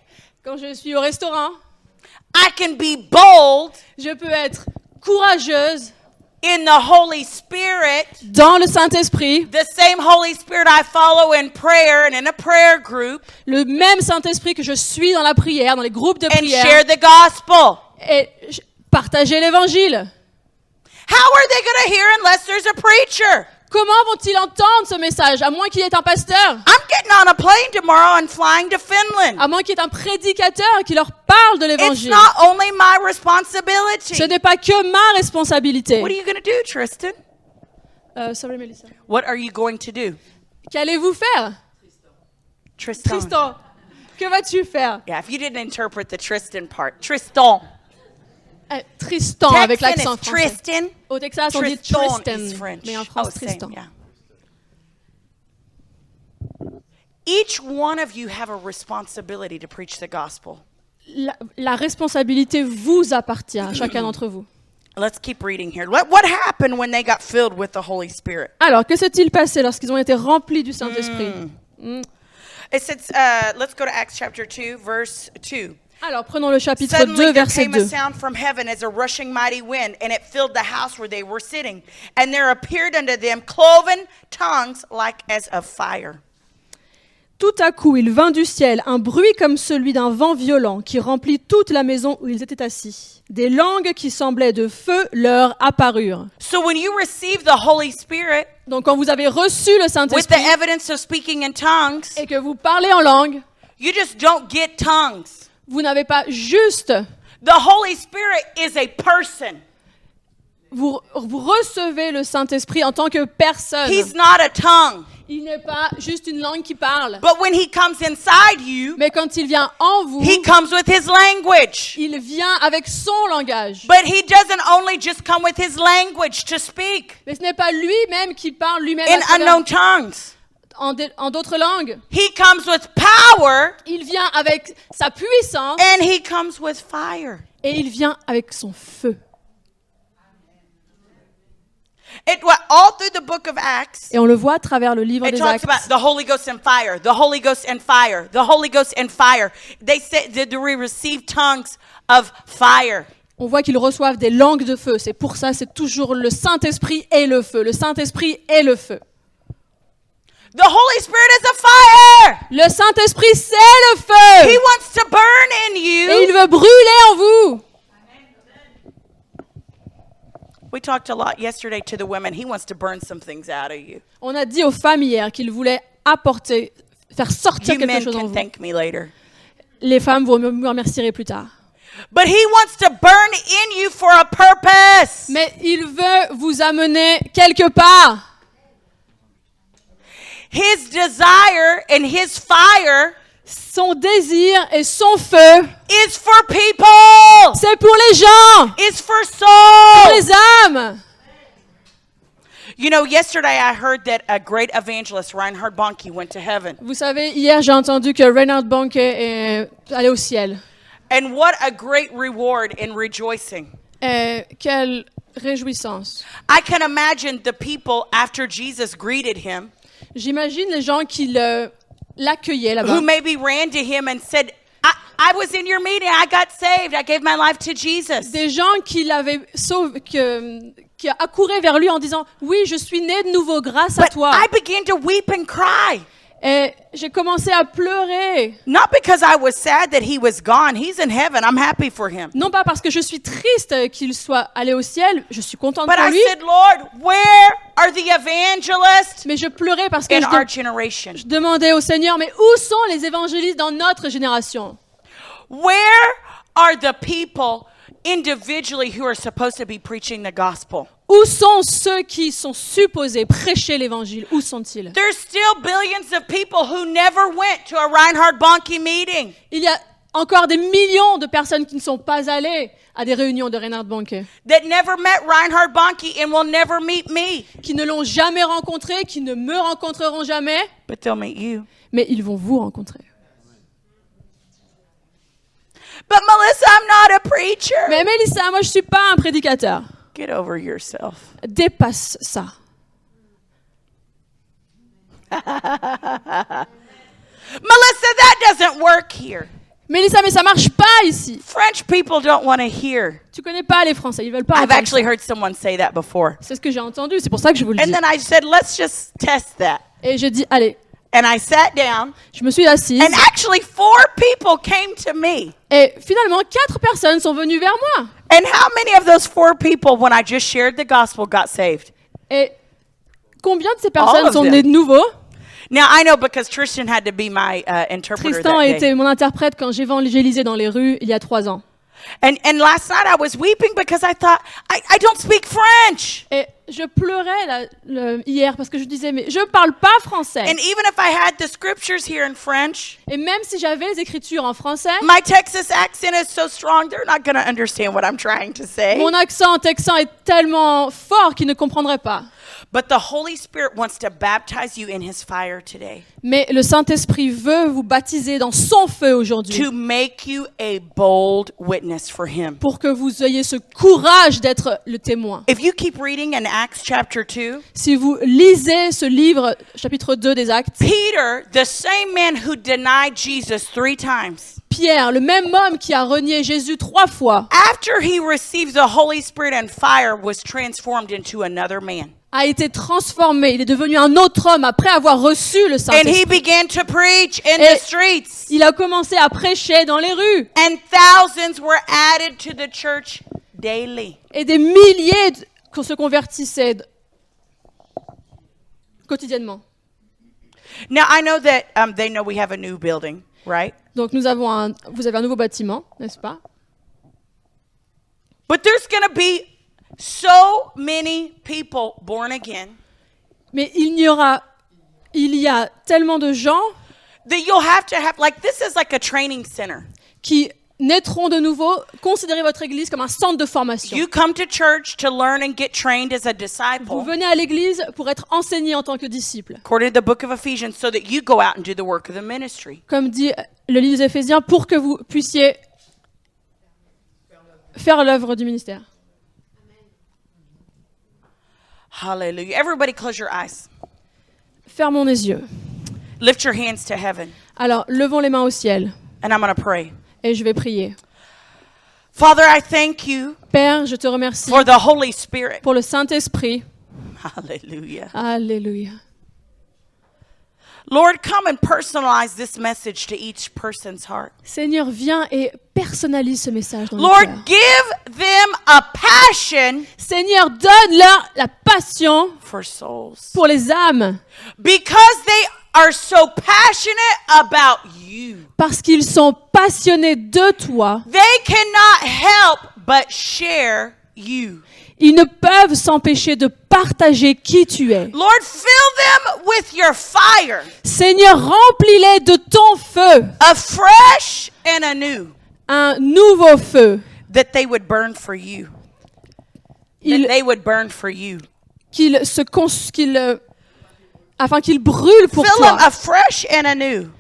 quand je suis au restaurant, I can be bold je peux être courageuse in the Holy Spirit, dans le Saint-Esprit, the same Holy Spirit I follow in prayer and in a prayer group, le même Saint-Esprit que je suis dans la prière, dans les groupes de and prière, share the gospel. et partager l'évangile. How are they going to hear unless there's a preacher? Comment vont-ils entendre ce message, à moins qu'il y ait un pasteur, I'm getting on a plane tomorrow and flying to Finland. à moins qu'il y ait un prédicateur qui leur parle de It's l'évangile? not only my responsibility. Ce n'est pas que ma responsabilité. What are you going to do, Tristan? Sorry, Melissa. What are you going to do? Qu'allez-vous faire? Tristan. Tristan, que vas-tu faire? Yeah, if you didn't interpret the Tristan part. Tristan. Tristan, avec Texan l'accent is français. Tristan. Au Texas, on dit Tristan Tristan, is French. mais en France, same, Tristan. yeah. Each one of you have a responsibility to preach the gospel. La responsabilité vous appartient, à chacun d'entre vous. Let's keep reading here. What happened when they got filled with the Holy Spirit? Alors, que s'est-il passé lorsqu'ils ont été remplis du Saint-Esprit? It says, let's go to Acts chapter 2, verse 2. Alors, prenons le chapitre Suddenly 2, there verset came a 2. sound from heaven as a rushing mighty wind, and it filled the house where they were sitting. And there appeared unto them cloven tongues like as of fire. Tout à coup, il vint du ciel un bruit comme celui d'un vent violent qui remplit toute la maison où ils étaient assis. Des langues qui semblaient de feu leur apparurent. So when you receive the Holy Spirit Donc, quand vous avez reçu le with the Saint-Esprit evidence of speaking in tongues, et que vous parlez en langue, you just don't get tongues. vous n'avez pas juste, The Holy Spirit is a person. vous recevez le Saint-Esprit en tant que personne. He's not a tongue. Il n'est pas juste une langue qui parle. But when he comes inside you, Mais quand il vient en vous, he comes with his language. il vient avec son langage. But he doesn't only just come with his language to speak Mais ce n'est pas lui-même qui parle lui-même in à travers- unknown tongues. en d'autres langues. He comes with power Il vient avec sa puissance and he comes with fire. et il vient avec son feu. All through the book of Acts, Et on le voit à travers le livre it des talks Actes. about the Holy Ghost and fire, the Holy Ghost and fire, the Holy Ghost and fire. They said that we receive tongues of fire. On voit qu'ils reçoivent des langues de feu. C'est pour ça, c'est toujours le Saint-Esprit et le feu. Le Saint-Esprit et le feu. The Holy Spirit is a fire. Le Saint-Esprit, c'est le feu. He wants to burn in Et il you. veut brûler en vous. We talked a lot yesterday to the women. He wants to burn some things out of you. On a dit aux femmes hier qu'il voulait apporter, faire sortir You quelque men chose en can vous. thank me later. Les femmes, vous me remercierez plus tard. But he wants to burn in you for a purpose. Mais il veut vous amener quelque part. His desire and his fire Son désir et son feu, is for people. c'est pour les gens, Is for pour souls. les âmes. You know, yesterday I heard that a great evangelist, Reinhard Bonnke, went to heaven. Vous savez, hier j'ai entendu que Reinhard Bonnke est allé au ciel. And what a great reward in rejoicing. Quelle réjouissance. I can imagine the people after Jesus greeted him, J'imagine les gens qui l'accueillaient là-bas, who maybe ran to him and said, I was in your meeting, I got saved, I gave my life to Jesus. des gens qui l'avaient sauvé, qui accouraient vers lui en disant « Oui, je suis né de nouveau grâce à But toi. I began to weep and cry. » Et j'ai commencé à pleurer. Not because I was sad that he was gone. He's in heaven. I'm happy for him. Non pas parce que je suis triste qu'il soit allé au ciel, je suis contente But pour I lui, said, Lord, where are the evangelists mais je pleurais parce que in our generation? je demandais au Seigneur, mais où sont les évangélistes dans notre génération? Where are the people individually who are supposed to be preaching the gospel? Où sont ceux qui sont supposés prêcher l'évangile? Où sont-ils? There's still billions of people who never went to a Reinhard Bonnke meeting. Il y a encore des millions de personnes qui ne sont pas allées à des réunions de Reinhard Bonnke, That never met Reinhard Bonnke and will never meet me. qui ne l'ont jamais rencontré, qui ne me rencontreront jamais, But they'll meet you. mais ils vont vous rencontrer. But Melissa, I'm not a preacher. Mais Mélissa, moi je suis pas un prédicateur. Get over yourself. Dépasse ça. Melissa, that doesn't work here. Mélissa, mais ça marche pas ici. French people don't want to hear. Tu connais pas les Français, ils veulent pas I've entendre actually ça. heard someone say that before. C'est ce que j'ai entendu, c'est pour ça que je vous le And dis. then I said, let's just test that. Et j'ai dit, allez, And I sat down, je me suis assise. and actually 4 people came to me. Et finalement, 4 personnes sont venues vers moi. And how many of those 4 people, when I just shared the gospel, got saved? Et combien de ces All personnes of sont them. nées de nouveau? Now, I know because Tristan had to be my interpreter Tristan that a day. été mon interprète quand j'évangélisais dans les rues il y a 3 ans. And last night I was weeping because I thought, I don't speak French. Et je pleurais hier parce que je disais, mais je parle pas français. And even if I had the scriptures here in French, Et même si j'avais les écritures en français, my Texas accent is so strong, they're not going to understand what I'm trying to say. mon accent texan est tellement fort qu'ils ne comprendraient pas. But the Holy Spirit wants to baptize you in his fire today Mais le Saint-Esprit veut vous baptiser dans son feu aujourd'hui to make you a bold witness for him. pour que vous ayez ce courage d'être le témoin. If you keep reading in Acts chapter 2, Si vous lisez ce livre, chapitre 2 des Actes, Peter, the same man who denied Jesus 3 times, Pierre, le même homme qui a renié Jésus 3 fois, after he received the Holy Spirit and fire, was transformed into another man. a été transformé. Il est devenu un autre homme après avoir reçu le And Saint-Esprit. he began to preach in Et the streets. il a commencé à prêcher dans les rues. And thousands were added to the church daily. Et des milliers se convertissaient quotidiennement. Now, I know that they know we have a new building, right? Donc vous avez un nouveau bâtiment, n'est-ce pas? But there's going to be so many people born again Mais il y a tellement de gens that you'll have to have, like, this is like a training center. qui naîtront de nouveau. Considérez votre église comme un centre de formation. You come to church to learn and get trained as a Vous disciple, venez à l'église pour être enseigné en tant que disciple. according to the book of Ephesians, so that you go out and do the work of the ministry. Comme dit le livre des Éphésiens, pour que vous puissiez faire l'œuvre du ministère. Hallelujah. Everybody close your eyes. Fermons les yeux. Lift your hands to heaven, Alors, levons les mains au ciel and I'm going to pray. et je vais prier. Father, I thank you Père, je te remercie for the Holy Spirit. pour le Saint-Esprit. Hallelujah. Alléluia. Lord, come and personalize this message to each person's heart. Seigneur, viens et personnalise ce message dans le Lord, cœur. give them a passion Seigneur, donne-leur la passion for souls pour les âmes because they are so passionate about you. parce qu'ils sont passionnés de toi. They cannot help but share you. Ils ne peuvent s'empêcher de partager qui tu es. Lord, fill them with your fire, Seigneur, remplis-les de ton feu, a fresh and anew, un nouveau feu. that they would burn for you. That they would burn for you. Afin qu'ils brûlent pour Fill them toi. a fresh and anew,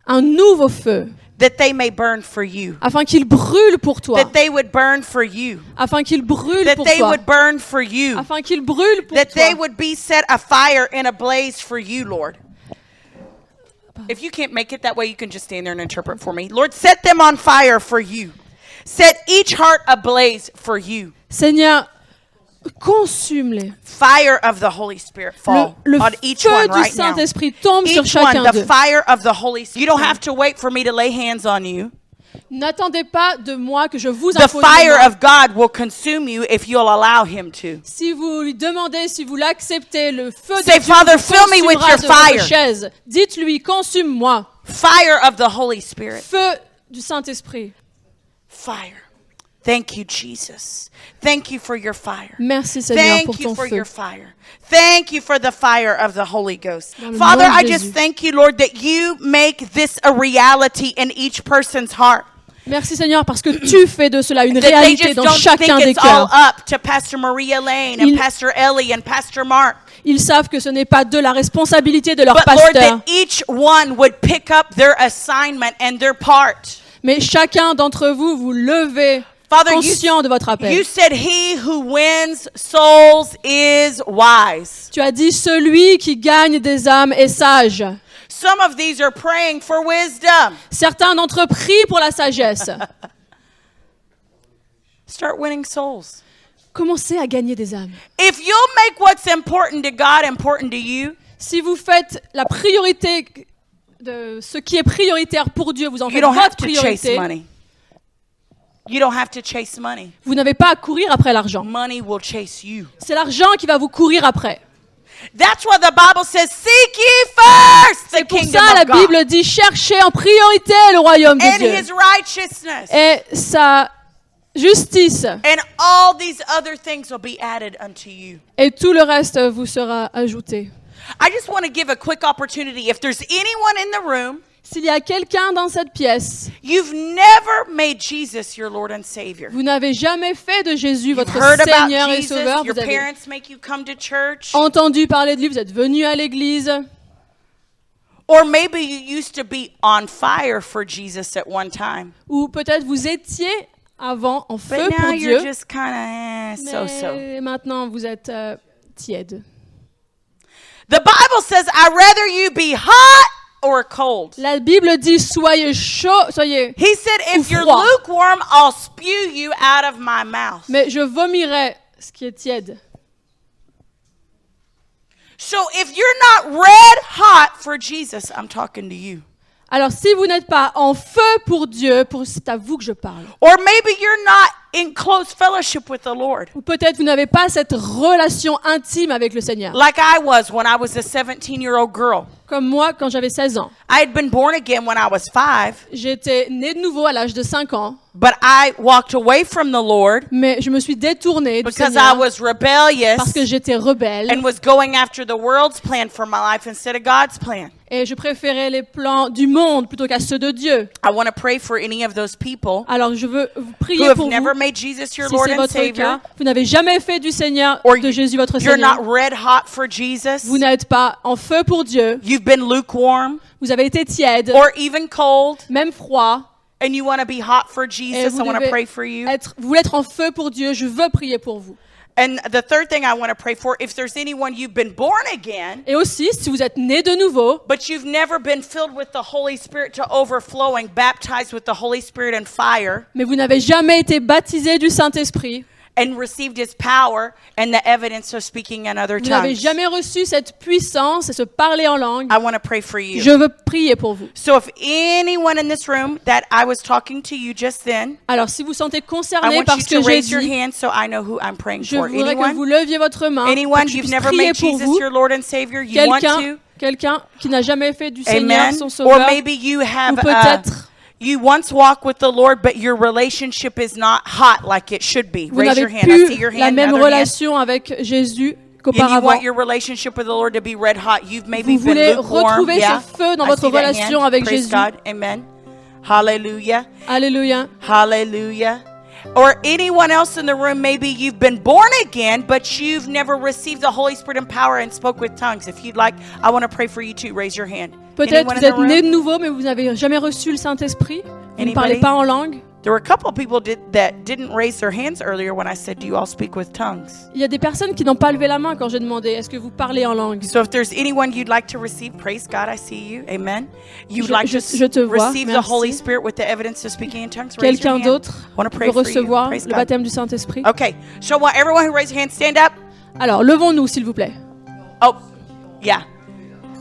Un nouveau feu. that they may burn for you. Afin qu'ils brûlent pour toi. That they would burn for you. Afin qu'ils brûlent That pour they toi. would burn for you. Afin qu'ils brûlent pour That they toi. would be set afire and ablaze for you, Lord. If you can't make it that way, you can just stand there and interpret for me. Lord, set them on fire for you. Set each heart ablaze for you. Seigneur, consume-les. Fire of the Holy Spirit fall Le on each feu one du right now. Saint-Esprit tombe sur Each one, chacun the d'eux. fire of the Holy Spirit. You don't have to wait for me to lay hands on you. N'attendez pas de moi que je vous The impose fire les mains. of God will consume you if you'll allow Him to. Si vous lui demandez, si vous l'acceptez, le feu de Say, Dieu Father, vous fill me with consumera your de votre fire. chaise. Dites-lui, consume-moi. Fire of the Holy Spirit. Feu du Saint-Esprit. Fire. Thank you, Jesus. Thank you for your fire. Merci Seigneur pour Thank you ton for feu. your fire. Thank you for the fire of the Holy Ghost. Dans le Father, nom de I just Jésus. thank you, Lord, that you make this a reality in each person's heart. Merci Seigneur parce que tu fais de cela une That they réalité just dans don't chacun think des it's all cœurs. up to Pastor Maria Lane and Ils- Pastor Ellie and Pastor Mark. Ils savent que ce n'est pas de la responsabilité de leur But Lord, pasteur, that each one would pick up their assignment and their part. mais chacun d'entre vous, vous levez Father, conscient de votre appel. you said he who wins souls is wise. Tu as dit celui qui gagne des âmes est sage. Some of these are praying for wisdom. Certains d'entre eux prient pour la sagesse. Start winning souls. Commencez à gagner des âmes. If you'll make what's important to God important to you, Si vous faites la priorité de ce qui est prioritaire pour Dieu, vous en you faites don't have votre to chase priorité, money. You don't have to chase money. vous n'avez pas à courir après l'argent. Money will chase you. C'est l'argent qui va vous courir après. That's why the Bible says, seek ye first the C'est pour kingdom ça la of God Bible dit cherchez en priorité le royaume de and Dieu his righteousness. et sa justice, And all these other things will be added unto you. et tout le reste vous sera ajouté. I just want to give a quick opportunity. If there's anyone in the room, S'il y a quelqu'un dans cette pièce, you've never made Jesus your Lord and Savior. vous n'avez jamais fait de Jésus You've votre heard about Seigneur et Jesus, Sauveur, your vous avez parents make you come to church, entendu parler de lui, vous êtes venu à l'église, or maybe you used to be on fire for Jesus at one time, ou peut-être vous étiez avant en feu but now pour you're Dieu, just kind of so-so. mais maintenant vous êtes tiède. The Bible says, I'd rather you be hot or cold. La Bible dit soyez chaud, soyez. He said, if Ou you're froid. lukewarm, I'll spew you out of my mouth. Mais je vomirai ce qui est tiède. So if you're not red hot for Jesus, I'm talking to you. Alors si vous n'êtes pas en feu pour Dieu, c'est à vous que je parle. Or maybe you're not in close fellowship with the Lord. Ou peut-être vous n'avez pas cette relation intime avec le Seigneur. Like I was when I was a 17-year-old girl. Comme moi quand j'avais 16 ans. I had been born again when I was 5, J'étais née de nouveau à l'âge de 5 ans, but I walked away from the Lord mais je me suis détournée du because I Seigneur was rebellious parce que j'étais rebelle and was going after the world's plan for my life instead of God's plan. et je préférais les plans du monde plutôt qu'à ceux de Dieu. I want to pray for any of those people Alors je veux vous who prier have pour never vous. made Jesus your Si Lord c'est and votre Savior, cas, vous n'avez jamais fait du Seigneur, or de Jésus votre you're not Seigneur. red hot for Jesus, Vous n'êtes pas en feu pour Dieu. you've been lukewarm Vous avez été tiède, or even cold, même froid. and you want to be hot for Et Jesus, vous I want to devez pray for you. vous voulez être en feu pour Dieu. Je veux prier pour vous. And the third thing I want to pray for, if there's anyone you've been born again, Et aussi, si vous êtes né de nouveau, but you've never been filled with the Holy Spirit to overflowing, baptized with the Holy Spirit and fire, mais vous n'avez jamais été baptisé du Saint-Esprit, and received his power and the evidence of speaking in other vous n'avez tongues, jamais reçu cette puissance et ce parler en langue, I want to pray for you. je veux prier pour vous. So if anyone in this room that I was talking to you just then, Alors, si vous sentez I concerné want par you ce que to j'ai raise your dit, hand so I know who I'm praying je for. voudrais que vous Anyone? leviez votre main, pour Anyone? que je You've puisse never prier made pour Jesus vous. your Lord and Savior? You want to? Quelqu'un qui n'a jamais fait du Seigneur Amen. son Or sauveur, maybe you ou have peut-être you once walked with the Lord, but your relationship is not hot like it should be. vous Raise n'avez your hand. I see your plus la hand. même Another hand. relation avec Jésus And you qu'auparavant. want your relationship with the Lord to be red hot. You've maybe Vous been voulez lukewarm. retrouver Yeah. ce feu dans I votre see that relation hand. avec Praise Jésus. God. Amen. Hallelujah. Alléluia. Hallelujah. Or anyone else in the room, maybe you've been born again, but you've never received the Holy Spirit and power and spoke with tongues. If you'd like, I want to pray for you too. Raise your hand. Peut-être Anyone vous in the êtes né room? de nouveau, mais vous n'avez jamais reçu le Saint-Esprit. Vous ne Anybody? parlez pas en langue. There were a couple of people that didn't raise their hands earlier when I said, do you all speak with tongues? Il y a des personnes qui n'ont pas levé la main quand j'ai demandé est-ce que vous parlez en langue. So if there's anyone you'd like to receive, praise God, I see you. Amen. You'd like to je te vois, receive the merci. Holy Spirit with the evidence of speaking in tongues, raise your Quelqu'un hand. d'autre I want to pray veut for you. recevoir Praise le God. baptême du Saint-Esprit. Okay. So I want everyone who raised your hand, stand up. Alors, levons-nous, s'il vous plaît. Oh, yeah.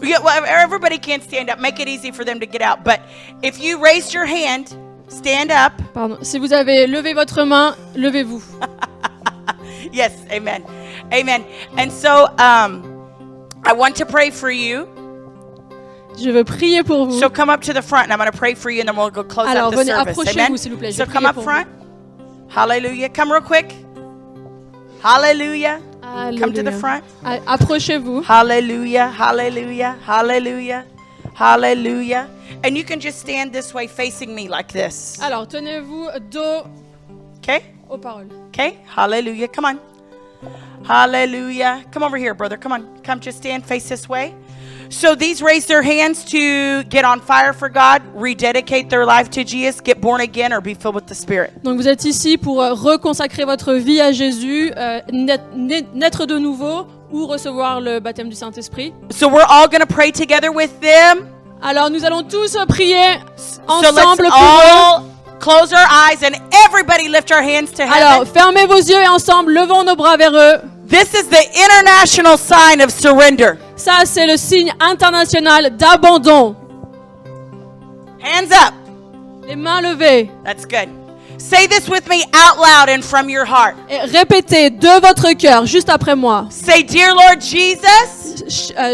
Yeah, well, everybody can't stand up. Make it easy for them to get out. But if you raised your hand, stand up. Pardon. Si vous avez levé votre main, levez-vous. Yes, amen. Amen. And so I want to pray for you. Je veux prier pour vous. So come up to the front and I'm going to pray for you and then we'll go close Alors, out the venez, service. approchez-vous, Amen. s'il vous plaît. Je So vais come prier up pour front. Hallelujah. Come real quick. Hallelujah. vous. Come to the Alléluia. front. Approchez-vous. Hallelujah. Hallelujah. Hallelujah. Hallelujah. And you can just stand this way facing me like this. Alors, tenez-vous dos Okay? aux paroles. Okay? Hallelujah. Come on. Hallelujah. Come over here, brother. Come on. Come just stand face this way. So these raise their hands to get on fire for God, rededicate their life to Jesus, get born again, or be filled with the Spirit. Donc vous êtes ici pour reconsacrer votre vie à Jésus, naître de nouveau ou recevoir le baptême du Saint-Esprit. So we're all going to pray together with them. Alors nous allons tous prier So ensemble let's pour eux. all close our eyes and everybody lift our hands to Alors heaven. fermez vos yeux et ensemble levons nos bras vers eux. This is the international sign of surrender. Ça c'est le signe international d'abandon. Hands up. Les mains levées. That's good. Say this with me out loud and from your heart. Et répétez de votre cœur juste après moi. Say, Dear Lord Jesus.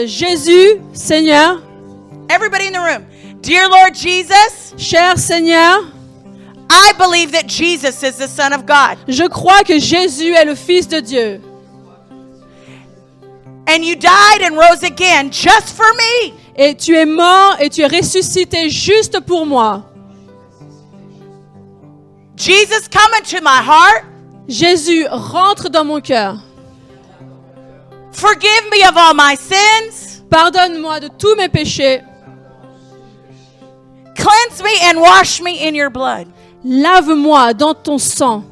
Jésus, Seigneur, Everybody in the room. Dear Lord Jesus, cher Seigneur, I believe that Jesus is the Son of God. je crois que Jésus est le Fils de Dieu. And you died and rose again just for me. Et tu es mort et tu es ressuscité juste pour moi. Jesus, come into my heart. Jésus, rentre dans mon cœur. Forgive me of all my sins. Pardonne-moi de tous mes péchés. Cleanse me and wash me in your blood. Lave-moi dans ton sang.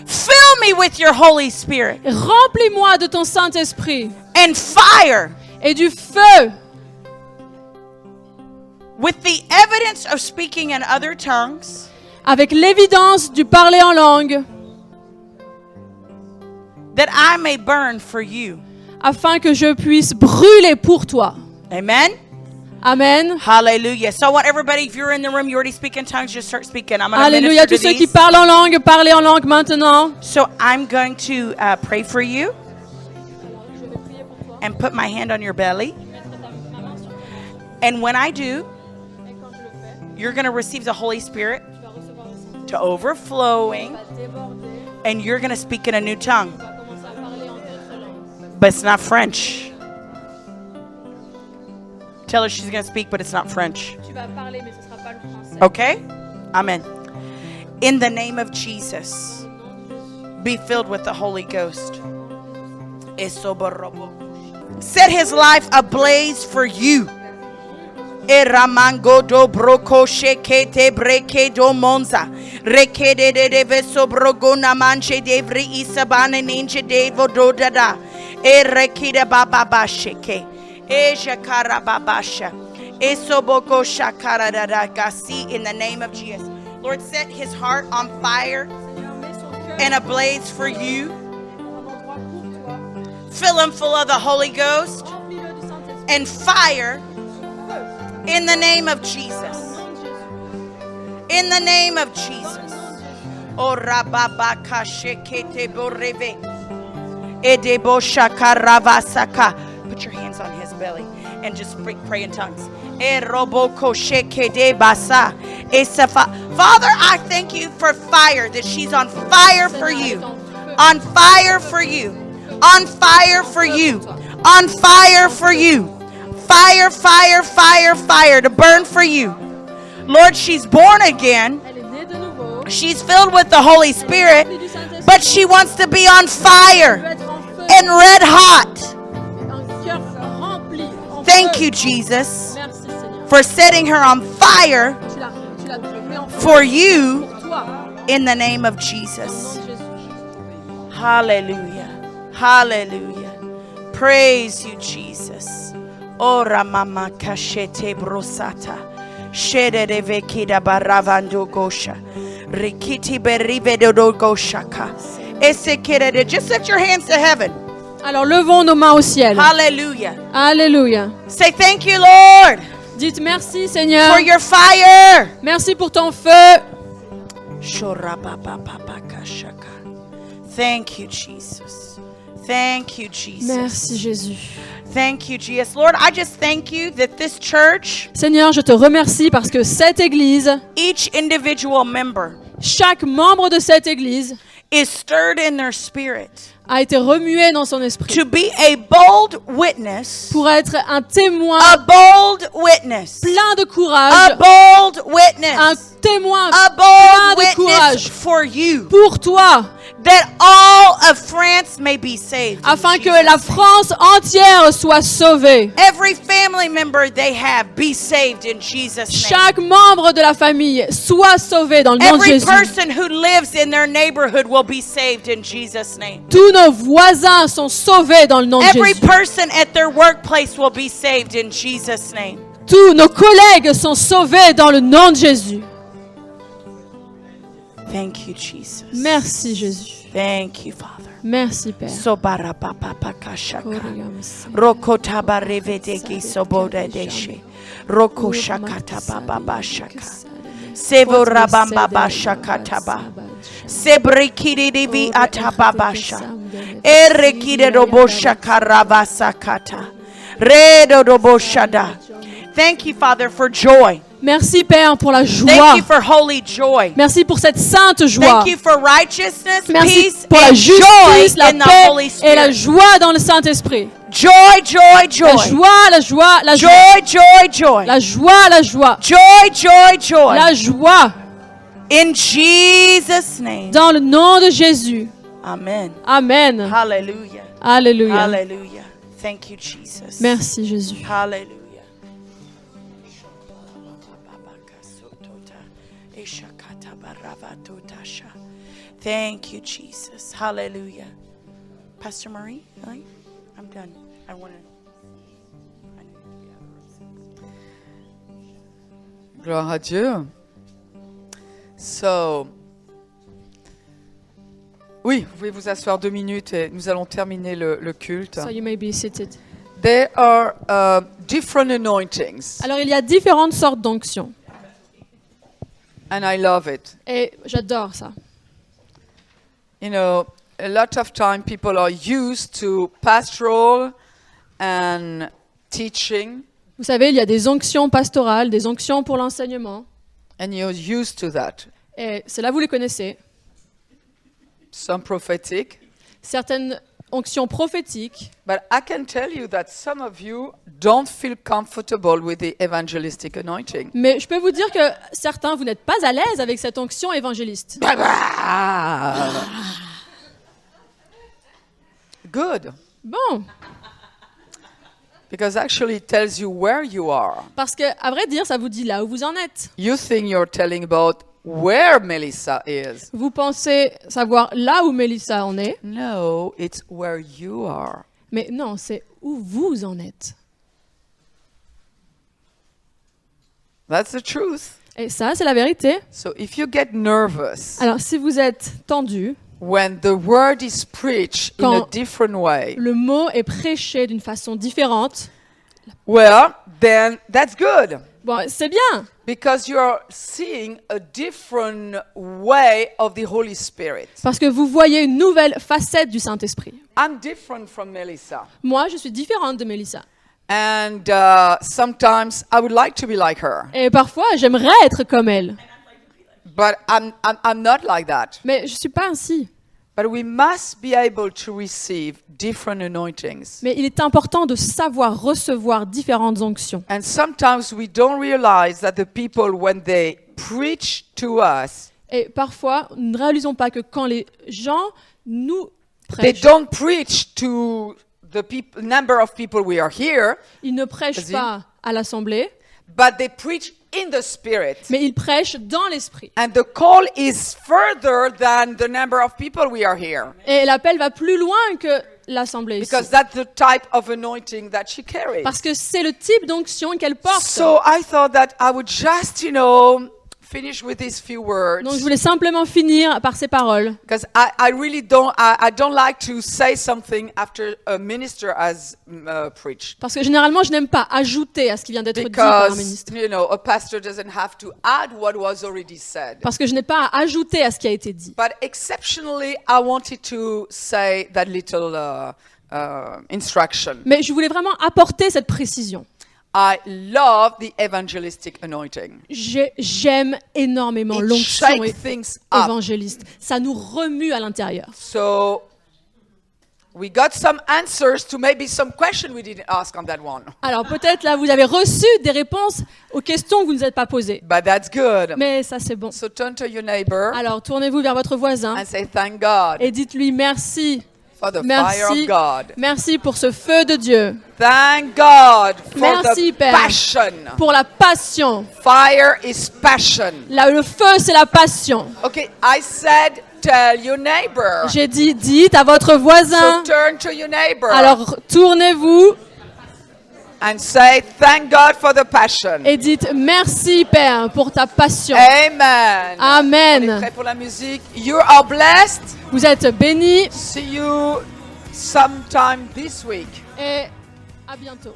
Fill me with your Holy Spirit Remplis-moi de ton Saint-Esprit and fire et du feu with the evidence of speaking in other tongues avec l'évidence du parler en langue that I may burn for you. afin que je puisse brûler pour toi. Amen. Amen. Hallelujah. So I want everybody, if you're in the room, you already speak in tongues, just start speaking. I'm going to Alléluia. minister Tous to ceux qui these. parlent en langue, parlez en langue maintenant. So I'm going to pray for you and put my hand on your belly. And when I do, you're going to receive the Holy Spirit to overflowing, and you're going to speak in a new tongue. But it's not French. Tell her she's going to speak, but it's not French. Okay? Amen. In the name of Jesus, be filled with the Holy Ghost. Set his life ablaze for you. Eramango do broko shekete breke do monza. Rekede de veso brogona manche devri isabane ninja devo do dada. Erekida baba basheke. Ejakara babasha. Esoboko shakara dada gasi in the name of Jesus. Lord, set his heart on fire and ablaze for you. Fill him full of the Holy Ghost and fire in the name of Jesus. In the name of Jesus. Oh rababaka shekete boreve. Edebo shakaravasaka. Put your hands on his belly and just pray in tongues. Eroboko shekede basa. Father, I thank you for fire, that she's on fire for you. On fire for you. On fire for you. On fire for you. Fire, fire, fire, fire to burn for you. Lord, she's born again. She's filled with the Holy Spirit, but she wants to be on fire and red hot. Thank you, Jesus, for setting her on fire for you in the name of Jesus. Hallelujah. Hallelujah. Praise you, Jesus. Ora mama kashete brosata. Shede de vekida baravando gosha. Rikiti berive do goshaka. Esekere. Just lift your hands to heaven. Alors levons nos mains au ciel. Hallelujah. Alléluia. Say thank you, Lord, Dites merci Seigneur. for your fire. Merci pour ton feu. Shorabababakashaka. Thank you, Jesus. Thank you, Jesus. Merci Jésus. Thank you, Jesus. Lord, I just thank you that this church, Seigneur, je te remercie parce que cette église, each individual member, chaque membre de cette église is stirred in their spirit a été remué dans son esprit to be a bold witness, pour être un témoin a bold witness, plein de a courage, bold un witness, témoin a plein bold de witness courage for you, pour toi, that all of France may be saved. in afin que Jesus' la name. France entière soit sauvée. Every family member they have be saved in Jesus' name. Chaque membre de la famille soit sauvé dans le nom de Every Jésus. person who lives in their neighborhood will be saved in Jesus' name. Tous nos voisins sont sauvés dans le nom de Every Jésus. person at their workplace will be saved in Jesus' name. Tous nos collègues sont sauvés dans le nom de Jésus. Thank you, Jesus. Merci Jésus. Thank you, Father. Merci Père. Sobarapapapakashaka. Rokotabarevedeki sobodedeshe. Rokoshakatabababashaka. Sevorabambabashakataba. Sebrikiridivi atababasha. Erekidedoboshakarabasakata. Redodoboshada. Thank you, Father, for joy. Merci Père pour la Thank joie. you for holy joy. Merci pour cette sainte joie. Thank you for righteousness, Merci peace, pour la and justice, joy la in the paix Holy et la Spirit. joie dans le Saint-Esprit. Joy, joy, joy. La joie, la joie, la joie. Joy, joy, joy. La joie, la joie. Joy, joy, joy. La joie In Jesus' name. dans le nom de Jésus. Amen. Amen. Hallelujah. Alléluia. Hallelujah. Thank you, Jesus. Merci Jésus. Hallelujah. Thank you, Jesus. Hallelujah. Pastor Marie, really? I'm done. I want to. Gloire à Dieu. So, oui, vous pouvez vous asseoir 2 minutes et nous allons terminer le culte. So you may be seated. There are different anointings, Alors il y a différentes sortes d'onctions. and I love it. Et j'adore ça. You know, a lot of time people are used to pastoral and teaching, Vous savez, il y a des onctions pastorales, des onctions pour l'enseignement. and you're used to that. Et celles-là, vous les connaissez. Some prophetic. Certaines onctions prophétiques. But I can tell you that some of you don't feel comfortable with the evangelistic anointing. Mais je peux vous dire que certains, vous n'êtes pas à l'aise avec cette onction évangéliste. Good. Bon, Because actually it tells you where you are. parce que, à vrai dire, ça vous dit là où vous en êtes. You think you're telling about where Melissa is. Vous pensez savoir là où Mélissa en est, No, it's where you are. mais non, c'est où vous en êtes. That's the truth. Et ça, c'est la vérité. So if you get nervous Alors, si vous êtes tendu, when the word is preached in a Quand- different way, le mot est prêché d'une façon différente, well, then that's good. bon, c'est bien, Because you are seeing a different way of the Holy Spirit. parce que vous voyez une nouvelle facette du Saint-Esprit. I'm different from Melissa. Moi, je suis différente de Mélissa. And sometimes I would like to be like her. Et parfois, j'aimerais être comme elle. But I'm not like that. Mais je ne suis pas ainsi. But we must be able to receive different anointings. Mais il est important de savoir recevoir différentes onctions. And sometimes we don't realize that the people, when they preach to us, Et parfois, nous ne réalisons pas que quand les gens nous they prêchent, don't preach to the number of people we are here, ils ne prêchent Vas-y. pas à l'assemblée, but they preach in the Spirit. mais ils prêchent dans l'esprit. And the call is further than the number of people we are here. Et l'appel va plus loin que l'assemblée ici. Because that's the type of anointing that she carries. Parce que c'est le type d'onction qu'elle porte. So I thought that I would just, finish with these few words. Donc je voulais simplement finir par ces paroles. Because I really I don't like to say something after a minister has preached. Parce que généralement, je n'aime pas ajouter à ce qui vient d'être dit par un Because, ministre. a pastor doesn't have to add what was already said. Parce que je n'ai pas à ajouter à ce qui a été dit. But exceptionally, I wanted to say that little instruction. Mais je voulais vraiment apporter cette précision. I love the evangelistic anointing. J'aime énormément It l'onction shakes things up. évangéliste. Ça nous remue à l'intérieur. So We got some answers to maybe some question we didn't ask on that one. Alors peut-être là, vous avez reçu des réponses aux questions que vous ne vous êtes pas posées. But that's good. Mais ça, c'est bon. So turn to your neighbor Alors tournez-vous vers votre voisin and say thank God et dites-lui merci. for the fire Merci. of God. Merci pour ce feu de Dieu, Thank God for Merci, the Père. passion. pour la passion. Fire is passion. Là, le feu, c'est la passion. Okay, I said tell your neighbor. J'ai dit, dites à votre So voisin. turn to your neighbor Alors tournez-vous and say thank God for the passion. et dites merci Père pour ta passion. Amen. On est Amen. prêt pour la musique. You are blessed. Vous êtes bénis See you sometime this week. et à bientôt.